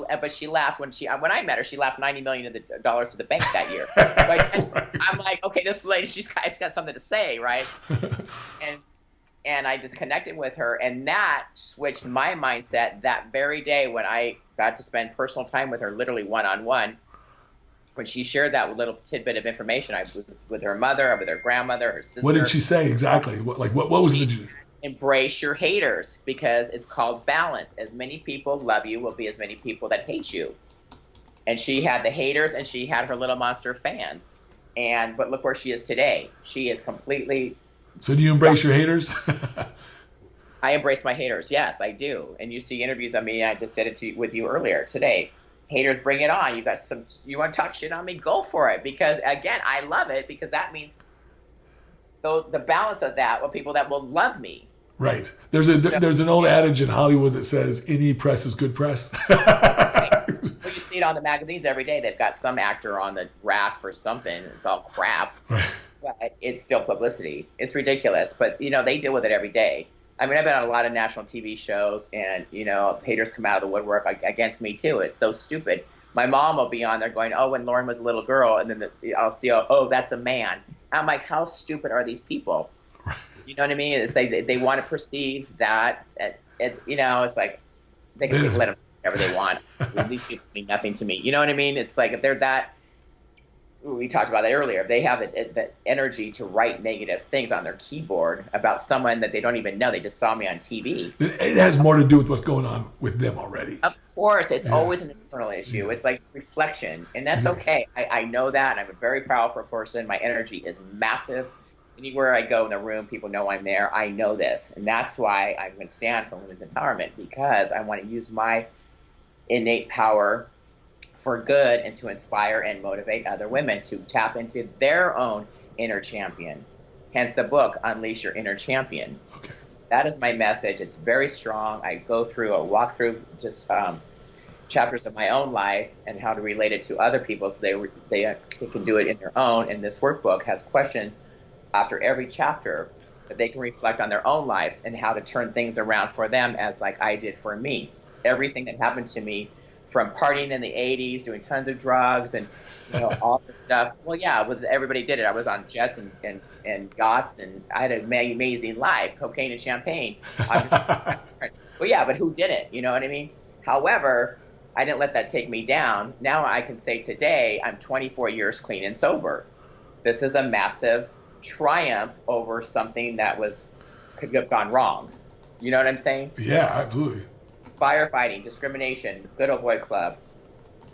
Speaker 3: laughed when I met her. She laughed $90 million to the bank that year. Right? I'm like, okay, this lady, she's got something to say, right? And I just connected with her, and that switched my mindset that very day when I got to spend personal time with her, literally one-on-one. When she shared that little tidbit of information, I was with her mother, with her grandmother, her sister.
Speaker 2: What did she say exactly? What was the?
Speaker 3: Embrace your haters, because it's called balance. As many people love you will be as many people that hate you. And she had the haters, and she had her little monster fans. But look where she is today. She is completely.
Speaker 2: So do you embrace your haters?
Speaker 3: I embrace my haters. Yes, I do. And you see interviews of me. I just did it with you earlier today. Haters, bring it on. You want to talk shit on me? Go for it. Because again, I love it, because that means the balance of that with people that will love me.
Speaker 2: Right. There's an old adage in Hollywood that says any press is good press.
Speaker 3: Right. Well, you see it on the magazines every day. They've got some actor on the rack for something. It's all crap.
Speaker 2: Right.
Speaker 3: But it's still publicity. It's ridiculous. But, they deal with it every day. I mean, I've been on a lot of national TV shows, and, haters come out of the woodwork against me, too. It's so stupid. My mom will be on there going, oh, when Lauren was a little girl, and then I'll see, oh, that's a man. I'm like, how stupid are these people? You know what I mean? It's they want to perceive that, it's like they can let them do whatever they want. These people mean nothing to me. You know what I mean? It's like if they're that, we talked about that earlier, if they have the energy to write negative things on their keyboard about someone that they don't even know, they just saw me on TV.
Speaker 2: It has more to do with what's going on with them already.
Speaker 3: Of course, it's always an internal issue. Yeah. It's like reflection, and that's okay. I know that, and I'm a very powerful person. My energy is massive. Anywhere I go in the room, people know I'm there. I know this, and that's why I'm going to stand for women's empowerment, because I want to use my innate power for good and to inspire and motivate other women to tap into their own inner champion. Hence the book, Unleash Your Inner Champion.
Speaker 2: Okay.
Speaker 3: So that is my message. It's very strong. I walk through just chapters of my own life and how to relate it to other people so they can do it in their own. And this workbook has questions after every chapter that they can reflect on their own lives and how to turn things around for them, as like I did for me. Everything that happened to me, from partying in the 80s, doing tons of drugs and all this stuff. Well, yeah, everybody did it. I was on jets and yachts, and I had an amazing life, cocaine and champagne. Well, yeah, but who didn't? You know what I mean? However, I didn't let that take me down. Now I can say today I'm 24 years clean and sober. This is a massive triumph over something that could have gone wrong. You know what I'm saying?
Speaker 2: Yeah, absolutely.
Speaker 3: Firefighting, discrimination, good old boy club,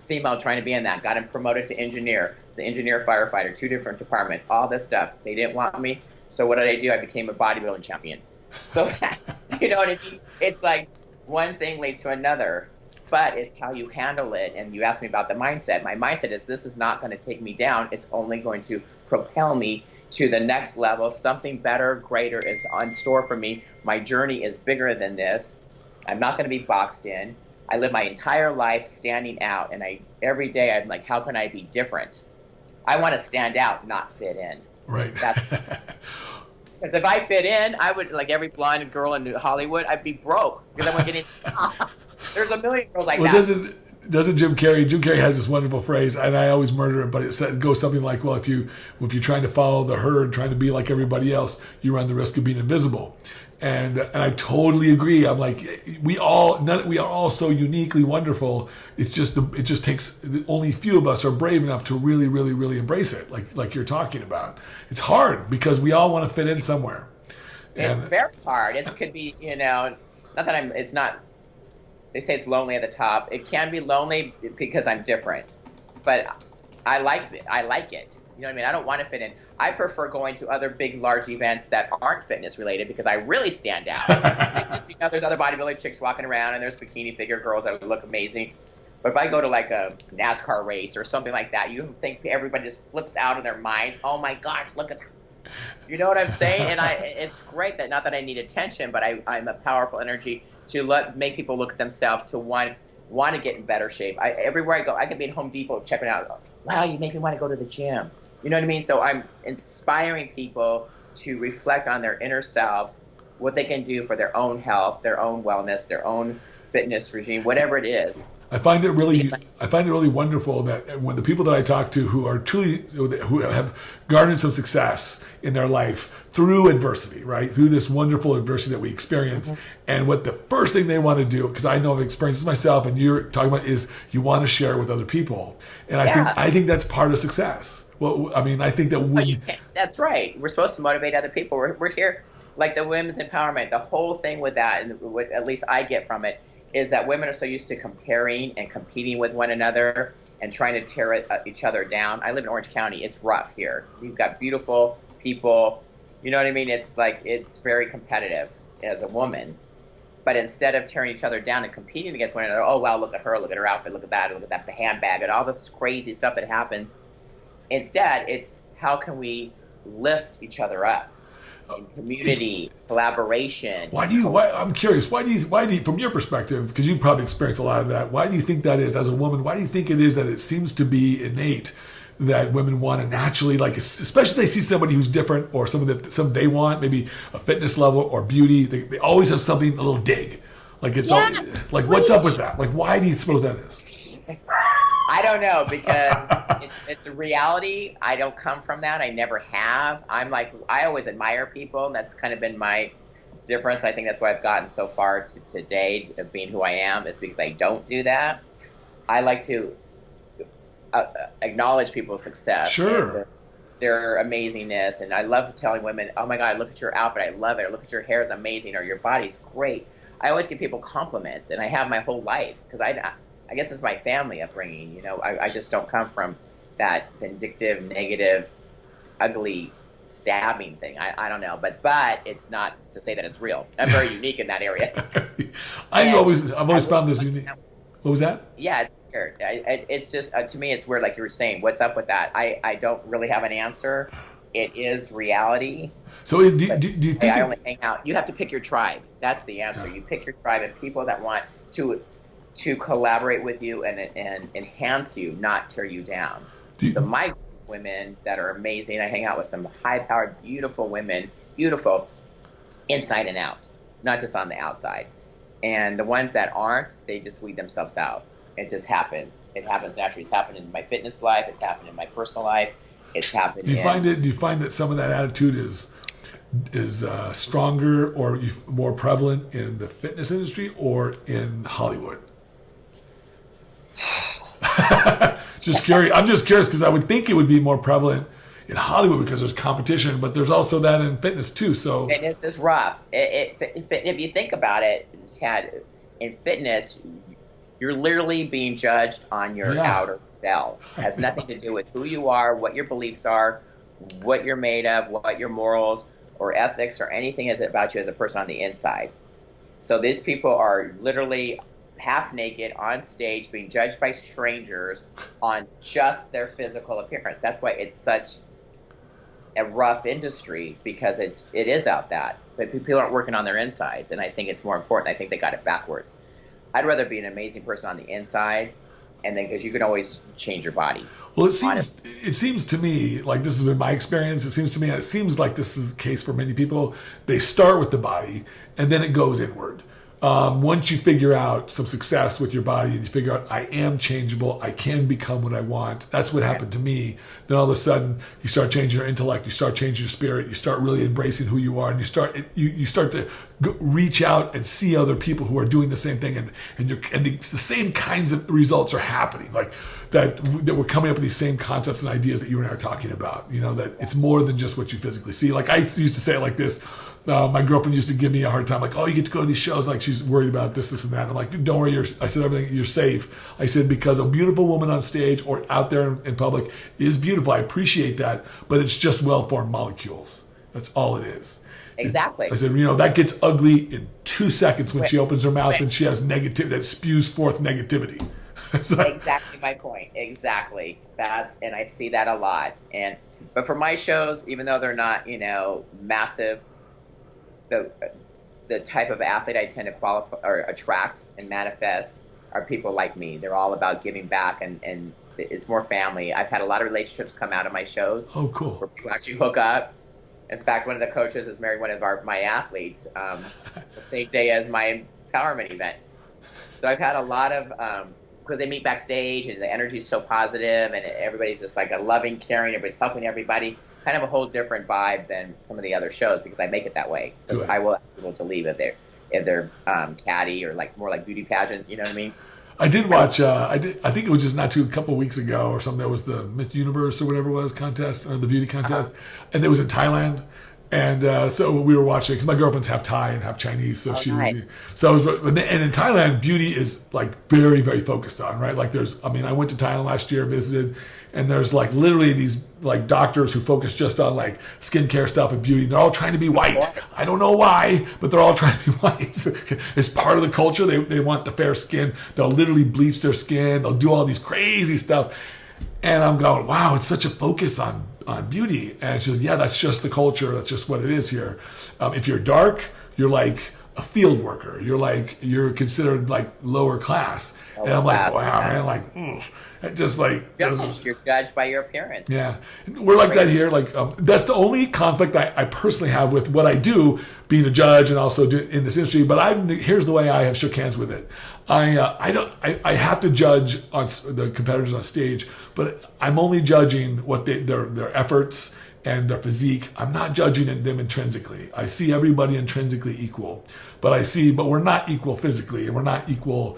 Speaker 3: female trying to be in that, got him promoted to engineer. It's an engineer firefighter, 2 different departments, all this stuff. They didn't want me, so what did I do? I became a bodybuilding champion. So you know what I mean? It's like one thing leads to another, but it's how you handle it. And you asked me about the mindset. My mindset is, this is not going to take me down. It's only going to propel me to the next level. Something better, greater is on store for me. My journey is bigger than this. I'm not going to be boxed in. I live my entire life standing out, and every day I'm like, how can I be different? I want to stand out, not fit in.
Speaker 2: Right.
Speaker 3: Because if I fit in, I would, like every blonde girl in Hollywood, I'd be broke because I wouldn't get in. There's a million girls like that.
Speaker 2: Doesn't Jim Carrey has this wonderful phrase, and I always murder it, but it goes something like, well, if you're trying to follow the herd, trying to be like everybody else, you run the risk of being invisible. And I totally agree. I'm like, we are all so uniquely wonderful. It just takes, only a few of us are brave enough to really, really, really embrace it. Like you're talking about. It's hard because we all want to fit in somewhere.
Speaker 3: It's very hard. It could be, not that it's not, they say it's lonely at the top. It can be lonely because I'm different, but I like it. You know what I mean? I don't want to fit in. I prefer going to other big, large events that aren't fitness related because I really stand out. There's other bodybuilding chicks walking around, and there's bikini figure girls that would look amazing. But if I go to like a NASCAR race or something like that, you think everybody just flips out of their minds. Oh my gosh, look at that. You know what I'm saying? And it's great that, not that I need attention, but I'm a powerful energy to make people look at themselves, to want to get in better shape. Everywhere I go, I could be in Home Depot checking out. Wow, you make me want to go to the gym. You know what I mean? So I'm inspiring people to reflect on their inner selves, what they can do for their own health, their own wellness, their own fitness regime, whatever it is.
Speaker 2: I find it really wonderful that when the people that I talk to who have garnered some success in their life through adversity, right? Through this wonderful adversity that we experience. Mm-hmm. And what the first thing they want to do, because I know I've experienced this myself and you're talking about, is you want to share it with other people. And I think that's part of success. Well, I mean, I think that
Speaker 3: that's right. We're supposed to motivate other people. We're here, like the women's empowerment, the whole thing with that, and what at least I get from it, is that women are so used to comparing and competing with one another and trying to tear each other down. I live in Orange County. It's rough here. You've got beautiful people. You know what I mean? It's like, it's very competitive as a woman. But instead of tearing each other down and competing against one another, oh, wow, look at her outfit, look at that, the handbag, and all this crazy stuff that happens. Instead, it's how can we lift each other up? In community, collaboration.
Speaker 2: I'm curious, why do you, from your perspective, because you've probably experienced a lot of that, why do you think that is as a woman? Why do you think it is that it seems to be innate that women want to naturally, like, especially if they see somebody who's different or something they want, maybe a fitness level or beauty, they always have something, a little dig. Like it's all, like, what's up with that? Like, why do you suppose that is?
Speaker 3: I don't know, because it's a reality. I don't come from that. I never have. I always admire people, and that's kind of been my difference. I think that's why I've gotten so far to today of being who I am, is because I don't do that. I like to acknowledge people's success.
Speaker 2: Sure.
Speaker 3: Their amazingness. And I love telling women, oh my God, look at your outfit. I love it. Or look at your hair is amazing. Or your body's great. I always give people compliments, and I have my whole life, because I guess it's my family upbringing. You know, I just don't come from that vindictive, negative, ugly stabbing thing. I don't know, but it's not to say that it's real. I'm very unique in that area.
Speaker 2: I've always found this unique. What was that?
Speaker 3: Yeah, it's weird. It's just to me, it's weird. Like you were saying, what's up with that? I don't really have an answer. It is reality. So do you think I only hang out? You have to pick your tribe. That's the answer. You pick your tribe and people that want to collaborate with you and enhance you, not tear you down. So my women that are amazing, I hang out with some high-powered, beautiful women, beautiful inside and out, not just on the outside. And the ones that aren't, they just weed themselves out. It just happens. It happens naturally. It's happened in my fitness life. It's happened in my personal life. It's happened. Do
Speaker 2: you find that some of that attitude is stronger or more prevalent in the fitness industry or in Hollywood? Just curious. I'm just curious because I would think it would be more prevalent in Hollywood because there's competition, but there's also that in fitness too. So
Speaker 3: fitness is rough. If you think about it, Chad, in fitness, you're literally being judged on your outer shell. It has nothing to do with who you are, what your beliefs are, what you're made of, what your morals or ethics or anything is about you as a person on the inside. So these people are literally half naked on stage being judged by strangers on just their physical appearance. That's why it's such a rough industry, because it is out that, but people aren't working on their insides, and I think it's more important. I think they got it backwards. I'd rather be an amazing person on the inside, and then because you can always change your body.
Speaker 2: Well, it seems to me like this has been my experience. It seems like this is the case for many people. They start with the body, and then it goes inward. once you figure out some success with your body and you figure out I am changeable, I can become what I want. That's what happened to me. Then all of a sudden you start changing your intellect, you start changing your spirit, you start really embracing who you are, and you start to reach out and see other people who are doing the same thing, and the same kinds of results are happening. Like that we're coming up with these same concepts and ideas that you and I are talking about. You know, that it's more than just what you physically see. Like I used to say it like this. My girlfriend used to give me a hard time, like, oh, you get to go to these shows, like she's worried about this, and that. I'm like, don't worry, I said, everything, you're safe. I said, because a beautiful woman on stage or out there in public is beautiful. I appreciate that, but it's just well-formed molecules. That's all it is.
Speaker 3: Exactly.
Speaker 2: I said, that gets ugly in 2 seconds when she opens her mouth and she has negativity, that spews forth negativity.
Speaker 3: Exactly my point. Exactly. And I see that a lot. But for my shows, even though they're not, massive, the type of athlete I tend to qualify or attract and manifest are people like me. They're all about giving back, and it's more family. I've had a lot of relationships come out of my shows.
Speaker 2: Oh, cool.
Speaker 3: Where people actually hook up. In fact, one of the coaches is married one of my athletes the same day as my empowerment event. So I've had a lot of, because they meet backstage and the energy is so positive and everybody's just like a loving, caring, everybody's helping everybody. Kind of a whole different vibe than some of the other shows because I make it that way. Because I will ask people to leave if they're catty or like more like beauty pageant. You know what I mean?
Speaker 2: I did watch. I think it was just a couple of weeks ago or something. There was the Miss Universe or whatever it was contest, or the beauty contest, and it was in Thailand. And so we were watching because my girlfriend's half Thai and half Chinese, so and in Thailand, beauty is like very, very focused on, right? Like I went to Thailand last year, visited, and there's like literally these like doctors who focus just on like skincare stuff and beauty. They're all trying to be white. I don't know why, but they're all trying to be white. It's part of the culture. They want the fair skin. They'll literally bleach their skin. They'll do all these crazy stuff. And I'm going, wow, it's such a focus on beauty. And it's just, that's just the culture. That's just what it is here. If you're dark, you're like a field worker. You're considered like lower class. And I'm like, wow, man, like, just like
Speaker 3: you're judged by your appearance.
Speaker 2: Yeah, we're like that here. Like that's the only conflict I personally have with what I do, being a judge and also in this industry. But here's the way I have shook hands with it. I have to judge on the competitors on stage, but I'm only judging what their efforts and their physique. I'm not judging them intrinsically. I see everybody intrinsically equal, but we're not equal physically, and we're not equal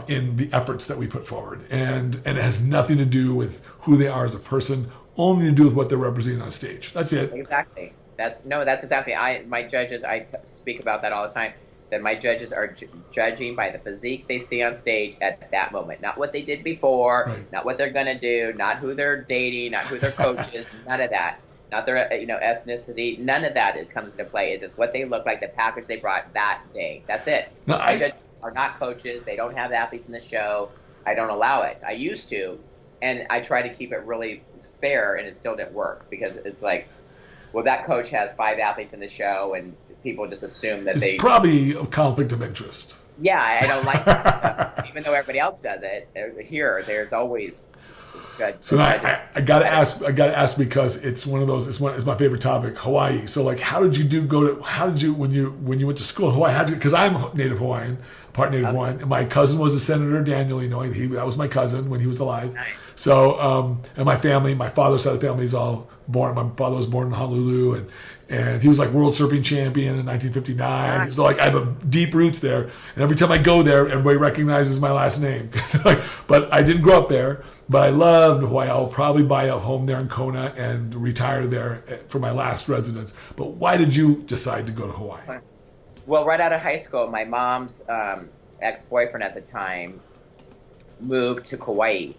Speaker 2: in the efforts that we put forward. And it has nothing to do with who they are as a person, only to do with what they're representing on stage. That's it.
Speaker 3: Exactly. That's exactly. My judges, speak about that all the time. That my judges are judging by the physique they see on stage at that moment, not what they did before, right. Not what they're gonna do, not who they're dating, not who their coach is, none of that. Not their ethnicity, none of that comes into play. It's just what they look like, the package they brought that day. That's it. No, my judges are not coaches. They don't have the athletes in the show. I don't allow it. I used to, and I try to keep it really fair, and it still didn't work because it's like, well, that coach has 5 athletes in the show, and people just assume that it's
Speaker 2: probably a conflict of interest.
Speaker 3: Yeah, I don't like that stuff. Even though everybody else does it, there's always.
Speaker 2: So I gotta ask because it's one of those. It's my favorite topic. Hawaii. So like, how did you when you went to school in Hawaii? Because I'm native Hawaiian, part native Hawaiian. And my cousin was a senator, Daniel. That was my cousin when he was alive.
Speaker 3: Nice.
Speaker 2: So and my family, my father's side of the family is all born. My father was born in Honolulu, and he was like world surfing champion in 1959. So like I have deep roots there. And every time I go there, everybody recognizes my last name. But I didn't grow up there. But I loved Hawaii. I'll probably buy a home there in Kona and retire there for my last residence. But why did you decide to go to Hawaii?
Speaker 3: Well, right out of high school, my mom's ex-boyfriend at the time moved to Kauai.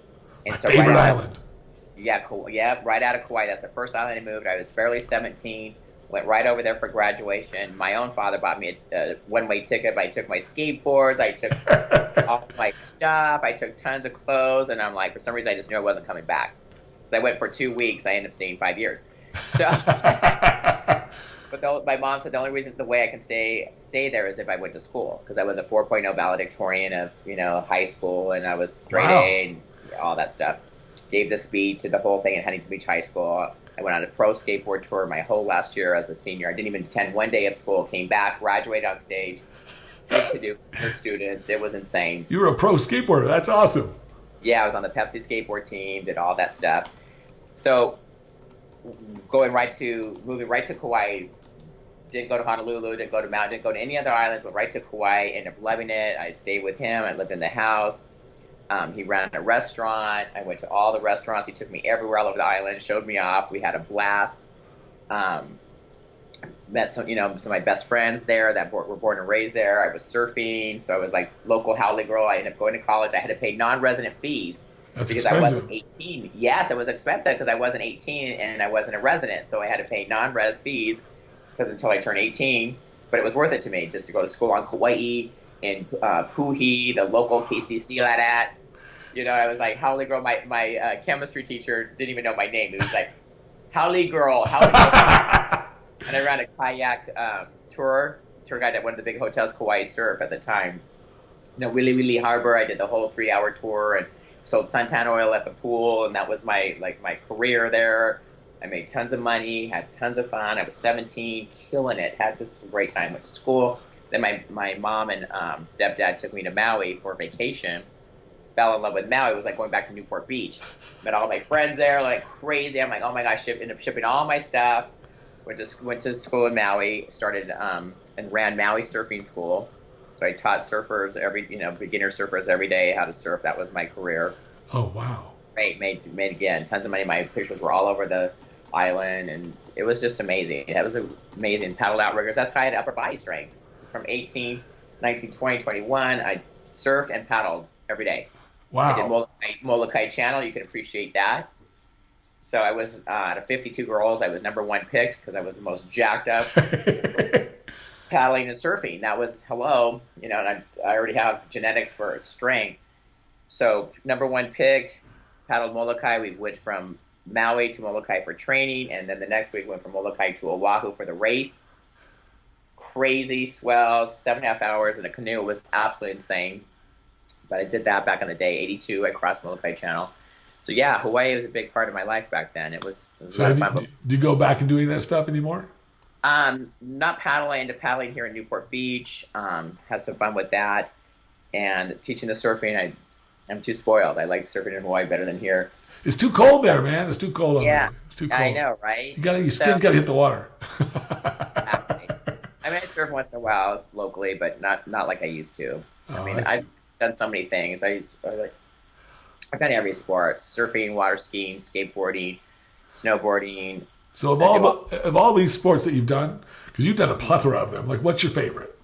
Speaker 2: And so favorite island.
Speaker 3: Right out of Kauai. That's the first island I moved. I was barely 17. Went right over there for graduation. My own father bought me a one-way ticket. I took my skateboards. I took all my stuff. I took tons of clothes. And I'm like, for some reason, I just knew I wasn't coming back. So I went for 2 weeks. I ended up staying 5 years. So, but my mom said the way I can stay there is if I went to school. Because I was a 4.0 valedictorian of, high school. And I was straight A and all that stuff. Gave the speech and the whole thing at Huntington Beach High School. I went on a pro skateboard tour my whole last year as a senior. I didn't even attend one day of school, came back, graduated on stage, big to do for students. It was insane.
Speaker 2: You were a pro skateboarder. That's awesome.
Speaker 3: Yeah, I was on the Pepsi skateboard team, did all that stuff. So moving right to Kauai. Didn't go to Honolulu, didn't go to Maui, didn't go to any other islands, went right to Kauai, ended up loving it. I stayed with him. I lived in the house. He ran a restaurant. I went to all the restaurants. He took me everywhere all over the island, showed me off. We had a blast. Met some of my best friends there that were born and raised there. I was surfing, so I was like local haole girl. I ended up going to college. I had to pay non-resident fees.
Speaker 2: That's
Speaker 3: because
Speaker 2: expensive.
Speaker 3: I wasn't 18. Yes, it was expensive because I wasn't 18 and I wasn't a resident, so I had to pay non-res fees because until I turned 18. But it was worth it to me just to go to school on Kauai in Puhi, the local KCC ladat. I was like haole girl. My chemistry teacher didn't even know my name. He was like haole girl. And I ran a kayak tour guide at one of the big hotels, Kauai Surf at the time. Wili Wili Harbor. I did the whole 3-hour tour and sold suntan oil at the pool, and that was my career there. I made tons of money, had tons of fun. I was 17, killing it, had just a great time. Went to school. Then my mom and stepdad took me to Maui for vacation. Fell in love with Maui. It was like going back to Newport Beach. Met all my friends there like crazy. I'm like, oh my gosh, ended up shipping all my stuff. Went to school in Maui, started and ran Maui surfing school. So I taught surfers beginner surfers every day how to surf. That was my career.
Speaker 2: Oh wow!
Speaker 3: Great, made again tons of money. My pictures were all over the island, and it was just amazing. It was amazing. Paddled outriggers. That's how I had upper body strength. It's from 18, 19, 20, 21. I surfed and paddled every day.
Speaker 2: Wow!
Speaker 3: I did Molokai Channel. You can appreciate that. So I was out of 52 girls, I was number 1 picked because I was the most jacked up paddling and surfing. That was and I already have genetics for strength. So number 1 picked, paddled Molokai. We went from Maui to Molokai for training, and then the next week went from Molokai to Oahu for the race. Crazy swells, 7.5 hours in a canoe. It was absolutely insane. But I did that back in the day, 82. I crossed Molokai Channel. So yeah, Hawaii was a big part of my life back then. It was a lot of fun.
Speaker 2: Do you go back and doing that stuff anymore?
Speaker 3: Not paddling, into paddling here in Newport Beach. Had some fun with that, and teaching the surfing. I'm too spoiled. I like surfing in Hawaii better than here.
Speaker 2: It's too cold there, man. It's too cold.
Speaker 3: Yeah,
Speaker 2: it's too cold.
Speaker 3: I know, right?
Speaker 2: Your skin's got to hit the water.
Speaker 3: Exactly. I mean, I surf once in a while locally, but not like I used to. I've done so many things. I've done every sport: surfing, water skiing, skateboarding, snowboarding.
Speaker 2: So of all these sports that you've done, because you've done a plethora of them, like what's your favorite?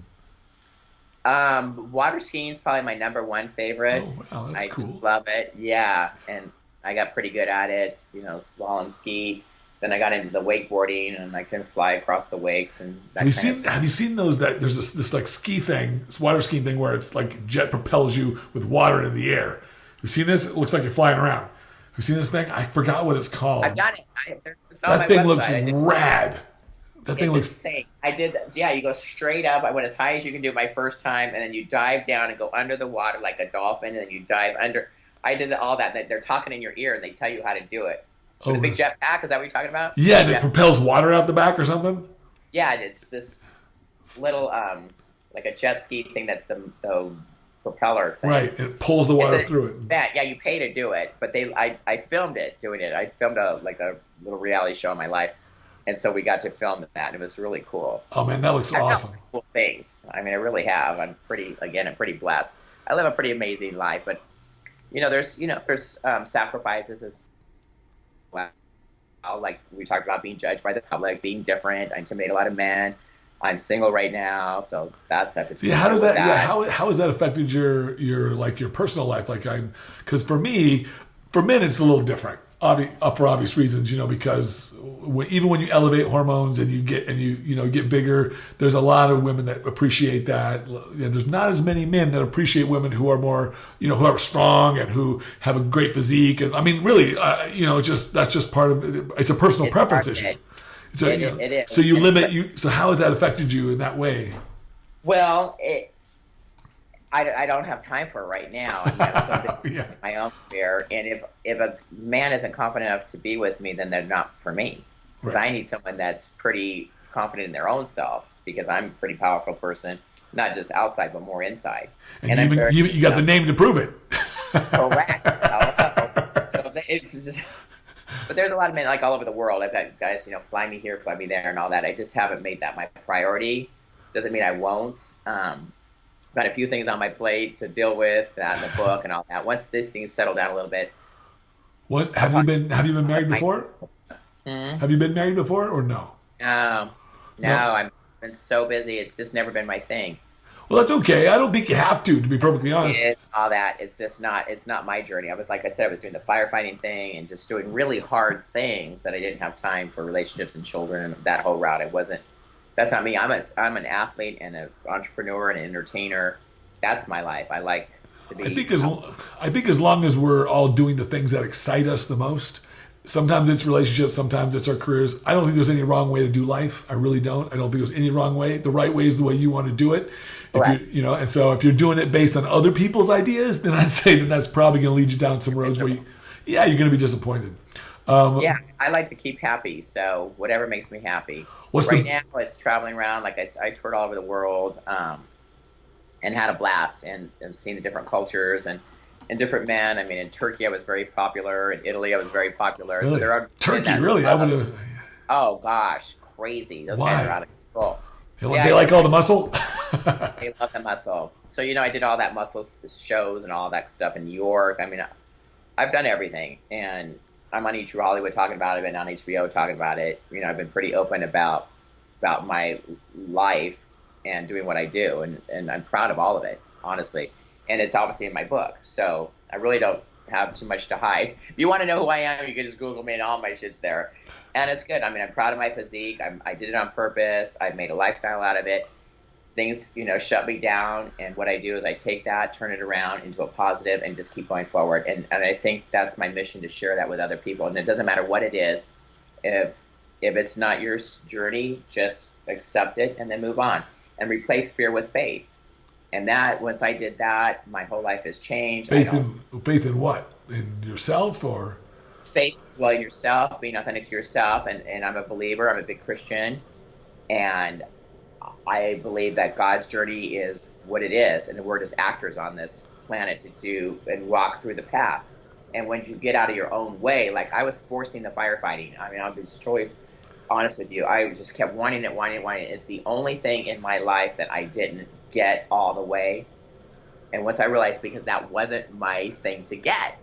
Speaker 3: Water skiing is probably my number 1 favorite.
Speaker 2: Oh, wow, that's cool.
Speaker 3: Just love it. Yeah, and I got pretty good at it. Slalom ski. Then I got into the wakeboarding, and I can fly across the wakes and that kind of stuff. Have
Speaker 2: you seen those? That there's this like ski thing, this water skiing thing where it's like jet propels you with water in the air. You seen this? It looks like you're flying around. Have you seen this thing? I forgot what it's called.
Speaker 3: I've got it. It's on
Speaker 2: that
Speaker 3: my
Speaker 2: thing
Speaker 3: website.
Speaker 2: looks rad. That thing looks
Speaker 3: insane. I did. Yeah, you go straight up. I went as high as you can do my first time, and then you dive down and go under the water like a dolphin, and then you dive under. I did all that. They're talking in your ear, and they tell you how to do it. With a big jet pack, is that what you're talking about?
Speaker 2: Yeah, that propels water out the back or something?
Speaker 3: Yeah, it's this little, like a jet ski thing that's the propeller thing.
Speaker 2: Right, it pulls the water through it.
Speaker 3: Yeah, you pay to do it, but I filmed it doing it. I filmed a little reality show in my life, and so we got to film that, and it was really cool.
Speaker 2: Oh man, that looks awesome.
Speaker 3: Cool things. I mean, I really have. I'm pretty blessed. I live a pretty amazing life, but there's sacrifices as well. Like we talked about being judged by the public, being different. I intimidate a lot of men. I'm single right now, so that's have to.
Speaker 2: See, how does that? Yeah, how has that affected your personal life? Because for men it's a little different. For obvious reasons, because even when you elevate hormones and you get bigger, there's a lot of women that appreciate that. And there's not as many men that appreciate women who are more, who are strong and who have a great physique. And I mean, really, that's just part of it. It's a personal preference issue. So
Speaker 3: it is.
Speaker 2: So you limit. So how has that affected you in that way?
Speaker 3: Well, I don't have time for it right now. I'm so busy
Speaker 2: Yeah.
Speaker 3: in my own career. And if a man isn't confident enough to be with me, then they're not for me. Because I need someone that's pretty confident in their own self, because I'm a pretty powerful person. not just outside, but more inside.
Speaker 2: And you got the name to prove it.
Speaker 3: Correct. So it's just, but there's a lot of men like all over the world. I've got guys, fly me here, fly me there, and all that. I just haven't made that my priority. Doesn't mean I won't. Got a few things on my plate to deal with, that in the book and all that. Once this thing settled down a little bit.
Speaker 2: What have you been married before? Have you been married before or no?
Speaker 3: No, I've been so busy. It's just never been my thing.
Speaker 2: Well, that's okay. I don't think you have to be perfectly honest.
Speaker 3: All that. It's just not. It's not my journey. I was, like I said, I was doing the firefighting thing and just doing really hard things that I didn't have time for relationships and children and that whole route. It wasn't. That's not me. I'm an athlete and an entrepreneur and an entertainer. That's my life. I like to be.
Speaker 2: I think as long as we're all doing the things that excite us the most. Sometimes it's relationships, sometimes it's our careers. I don't think there's any wrong way to do life. I really don't. I don't think there's any wrong way. The right way is the way you want to do it. And so if you're doing it based on other people's ideas, then I'd say that's probably going to lead you down some roads where you're going to be disappointed.
Speaker 3: I like to keep happy. So whatever makes me happy. Now it's traveling around. Like I toured all over the world and had a blast and seen the different cultures and different men. I mean, in Turkey, I was very popular. In Italy, I was very popular.
Speaker 2: Really?
Speaker 3: So there are
Speaker 2: Turkey, really? I would have.
Speaker 3: Oh gosh, crazy! Those guys are out of control.
Speaker 2: They like all the muscle.
Speaker 3: They love the muscle. So I did all that muscle shows and all that stuff in New York. I mean, I've done everything, and I'm on True Hollywood talking about it. I've been on HBO talking about it. I've been pretty open about my life and doing what I do, and I'm proud of all of it, honestly. And it's obviously in my book, so I really don't have too much to hide. If you want to know who I am, you can just Google me and all my shit's there. And it's good. I mean, I'm proud of my physique. I did it on purpose. I made a lifestyle out of it. Things, shut me down, and what I do is I take that, turn it around into a positive, and just keep going forward. And I think that's my mission, to share that with other people. And it doesn't matter what it is. If it's not your journey, just accept it and then move on and replace fear with faith. And that, once I did that, my whole life has changed.
Speaker 2: Faith in what? In yourself or?
Speaker 3: Faith, in yourself, being authentic to yourself. And I'm a believer. I'm a big Christian. And I believe that God's journey is what it is. And we're just actors on this planet to do and walk through the path. And when you get out of your own way, like I was forcing the firefighting. I mean, I'll be totally honest with you. I just kept wanting it. It's the only thing in my life that I didn't get all the way. And once I realized, because that wasn't my thing to get,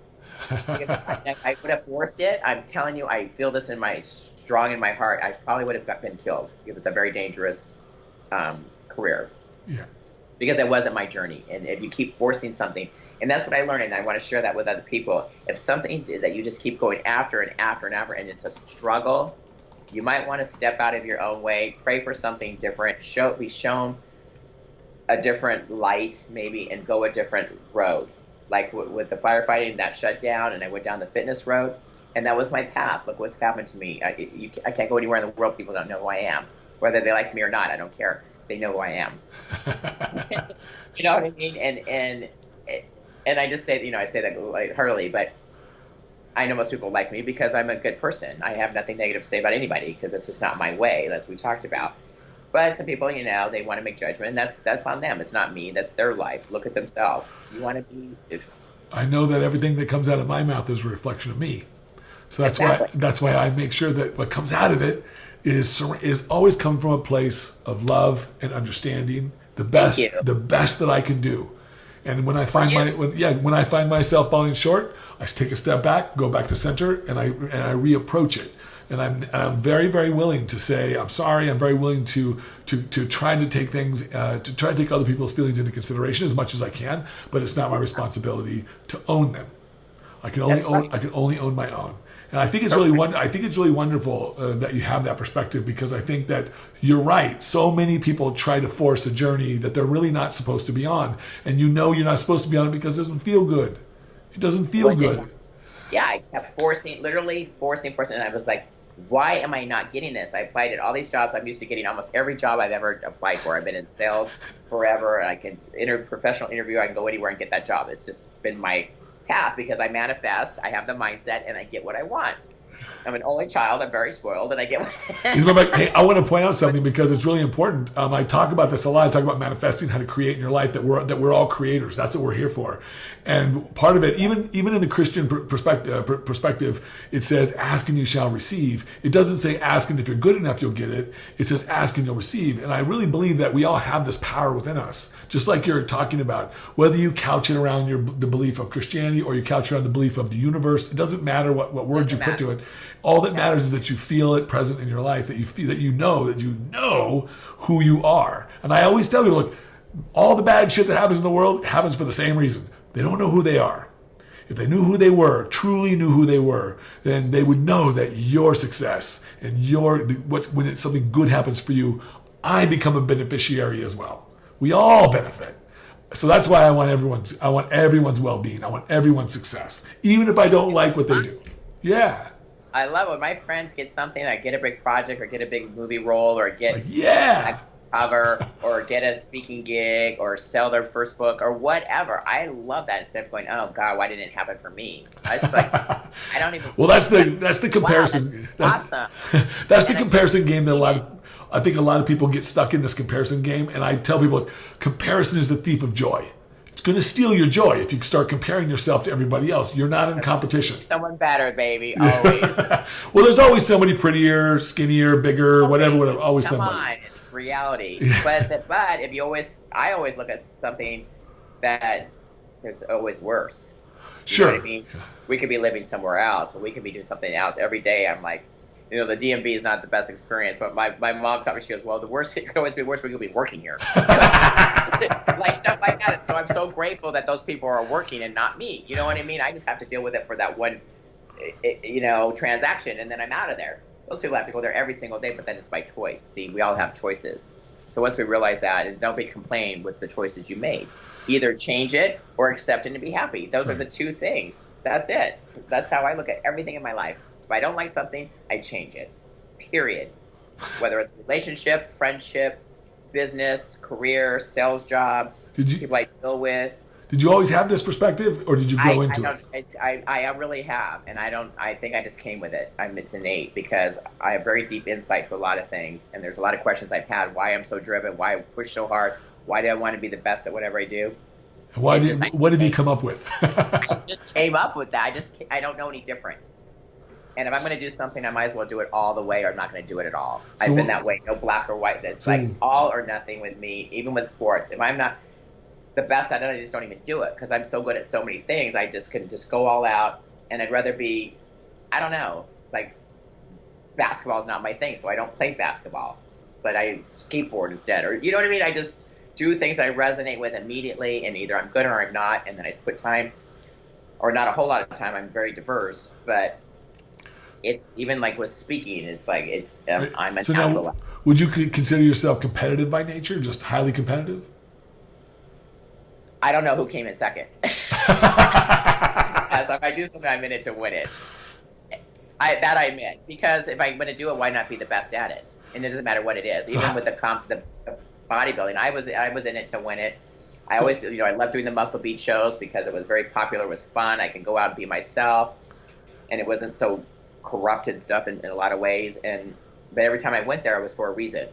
Speaker 3: because I would have forced it. I'm telling you, I feel this strong in my heart. I probably would have been killed, because it's a very dangerous career.
Speaker 2: Yeah. Because
Speaker 3: it wasn't my journey. And if you keep forcing something, and that's what I learned, and I want to share that with other people. If something that you just keep going after and after and after, and it's a struggle, you might want to step out of your own way, pray for something different, be shown a different light maybe, and go a different road. Like with the firefighting, that shut down, and I went down the fitness road, and that was my path. Look what's happened to me. I can't go anywhere in the world people don't know who I am. Whether they like me or not, I don't care. They know who I am. You know what I mean? And I just say, I say that lightheartedly, but I know most people like me because I'm a good person. I have nothing negative to say about anybody, because it's just not my way, as we talked about. But some people, they want to make judgment, and that's on them. It's not me. That's their life. Look at themselves. You want to be.
Speaker 2: I know that everything that comes out of my mouth is a reflection of me. So that's why I make sure that what comes out of it is always coming from a place of love and understanding. The best that I can do. And when I find when I find myself falling short, I take a step back, go back to center, and I reapproach it. And I'm very, very willing to say I'm sorry. I'm very willing to try to take things to try to take other people's feelings into consideration as much as I can. But it's not my responsibility to own them. I can only own my own. And I think it's really wonderful that you have that perspective, because I think that you're right. So many people try to force a journey that they're really not supposed to be on, and you're not supposed to be on it because it doesn't feel good. It doesn't feel good.
Speaker 3: Yeah, I kept forcing, and I was like, why am I not getting this? I applied at all these jobs. I'm used to getting almost every job I've ever applied for. I've been in sales forever, and I can professional interview. I can go anywhere and get that job. It's just been my path, because I manifest, I have the mindset, and I get what I want. I'm an only child. I'm very spoiled, and I get.
Speaker 2: Hey, I want to point out something because it's really important. I talk about this a lot. I talk about manifesting, how to create in your life. That we're all creators. That's what we're here for. And part of it, even in the Christian perspective, it says, "Ask and you shall receive." It doesn't say, "Ask and if you're good enough, you'll get it." It says, "Ask and you'll receive." And I really believe that we all have this power within us, just like you're talking about. Whether you couch it around the belief of Christianity or you couch it around the belief of the universe, it doesn't matter what words you put to it. All that matters is that you feel it present in your life, that you feel that you know who you are. And I always tell people, look, all the bad shit that happens in the world happens for the same reason. They don't know who they are. If they knew who they were, truly knew who they were, then they would know that your success and when something good happens for you, I become a beneficiary as well. We all benefit. So that's why I want everyone's well-being. I want everyone's success, even if I don't like what they do. Yeah.
Speaker 3: I love when my friends get something, like get a big project or get a big movie role or get a cover or get a speaking gig or sell their first book or whatever. I love that instead of going, oh God, why didn't it happen for me? It's like, I don't even.
Speaker 2: Well, that's the comparison.
Speaker 3: Wow, that's awesome.
Speaker 2: That's the comparison game that I think a lot of people get stuck in this comparison game. And I tell people, comparison is the thief of joy. It's going to steal your joy if you start comparing yourself to everybody else. You're not in competition.
Speaker 3: Someone better, baby, always.
Speaker 2: Well, there's always somebody prettier, skinnier, bigger, whatever. Always somebody.
Speaker 3: Come on, it's reality. But if I always look at something that there's always worse. You know what I mean? Yeah. We could be living somewhere else, or we could be doing something else every day. I'm like, the DMV is not the best experience, but my mom taught me, she goes, well, the worst, it could always be worse, but you'll be working here. Like stuff like that. So I'm so grateful that those people are working and not me. You know what I mean? I just have to deal with it for that one, transaction, and then I'm out of there. Those people have to go there every single day, but then it's by choice. See, we all have choices. So once we realize that, and don't be complained with the choices you made. Either change it or accept it and be happy. Those are the two things. That's it. That's how I look at everything in my life. If I don't like something, I change it. Period. Whether it's relationship, friendship, business, career, sales job, people I deal with.
Speaker 2: Did you always have this perspective, or did you grow into it?
Speaker 3: I really have, and I think I just came with it. It's innate because I have very deep insight to a lot of things, and there's a lot of questions I've had. Why I'm so driven? Why I push so hard? Why do I want to be the best at whatever I do?
Speaker 2: What did he come up with?
Speaker 3: I just came up with that. I don't know any different. And if I'm going to do something, I might as well do it all the way, or I'm not going to do it at all. I've been that way, no black or white. It's like all or nothing with me, even with sports. If I'm not the best at it, I just don't even do it because I'm so good at so many things. I just can just go all out, and I'd rather be, I don't know, like basketball is not my thing, so I don't play basketball, but I skateboard instead. Or you know what I mean? I just do things I resonate with immediately, and either I'm good or I'm not, and then I put time, or not a whole lot of time. I'm very diverse, but it's even like with speaking, it's like I'm a natural.
Speaker 2: Now, would you consider yourself competitive by nature, just highly competitive?
Speaker 3: I don't know who came in second. As if I do something, I'm in it to win it. I meant, because if I'm going to do it, why not be the best at it? And it doesn't matter what it is. Even with the bodybuilding, I was in it to win it. I always, I love doing the Muscle Beach shows because it was very popular, it was fun. I could go out and be myself, and it wasn't so corrupted stuff in a lot of ways. But every time I went there, it was for a reason.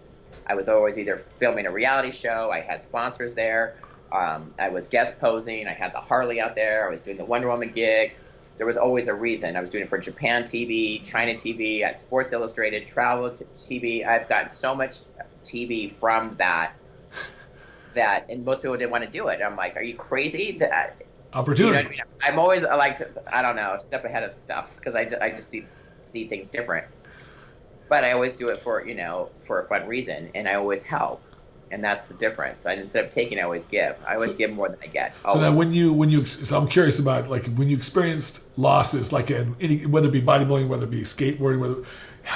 Speaker 3: I was always either filming a reality show. I had sponsors there. I was guest posing. I had the Harley out there. I was doing the Wonder Woman gig. There was always a reason. I was doing it for Japan TV, China TV, at Sports Illustrated, travel TV. I've gotten so much TV from that, and most people didn't want to do it. I'm like, are you crazy?
Speaker 2: Opportunity.
Speaker 3: You know what I mean? I'm always like, I don't know, step ahead of stuff because I just see things different. But I always do it for a fun reason, and I always help. And that's the difference. Instead of taking, I always give. I always give more than I get. Always.
Speaker 2: So now, so I'm curious about when you experienced losses, like whether it be bodybuilding, whether it be skateboarding,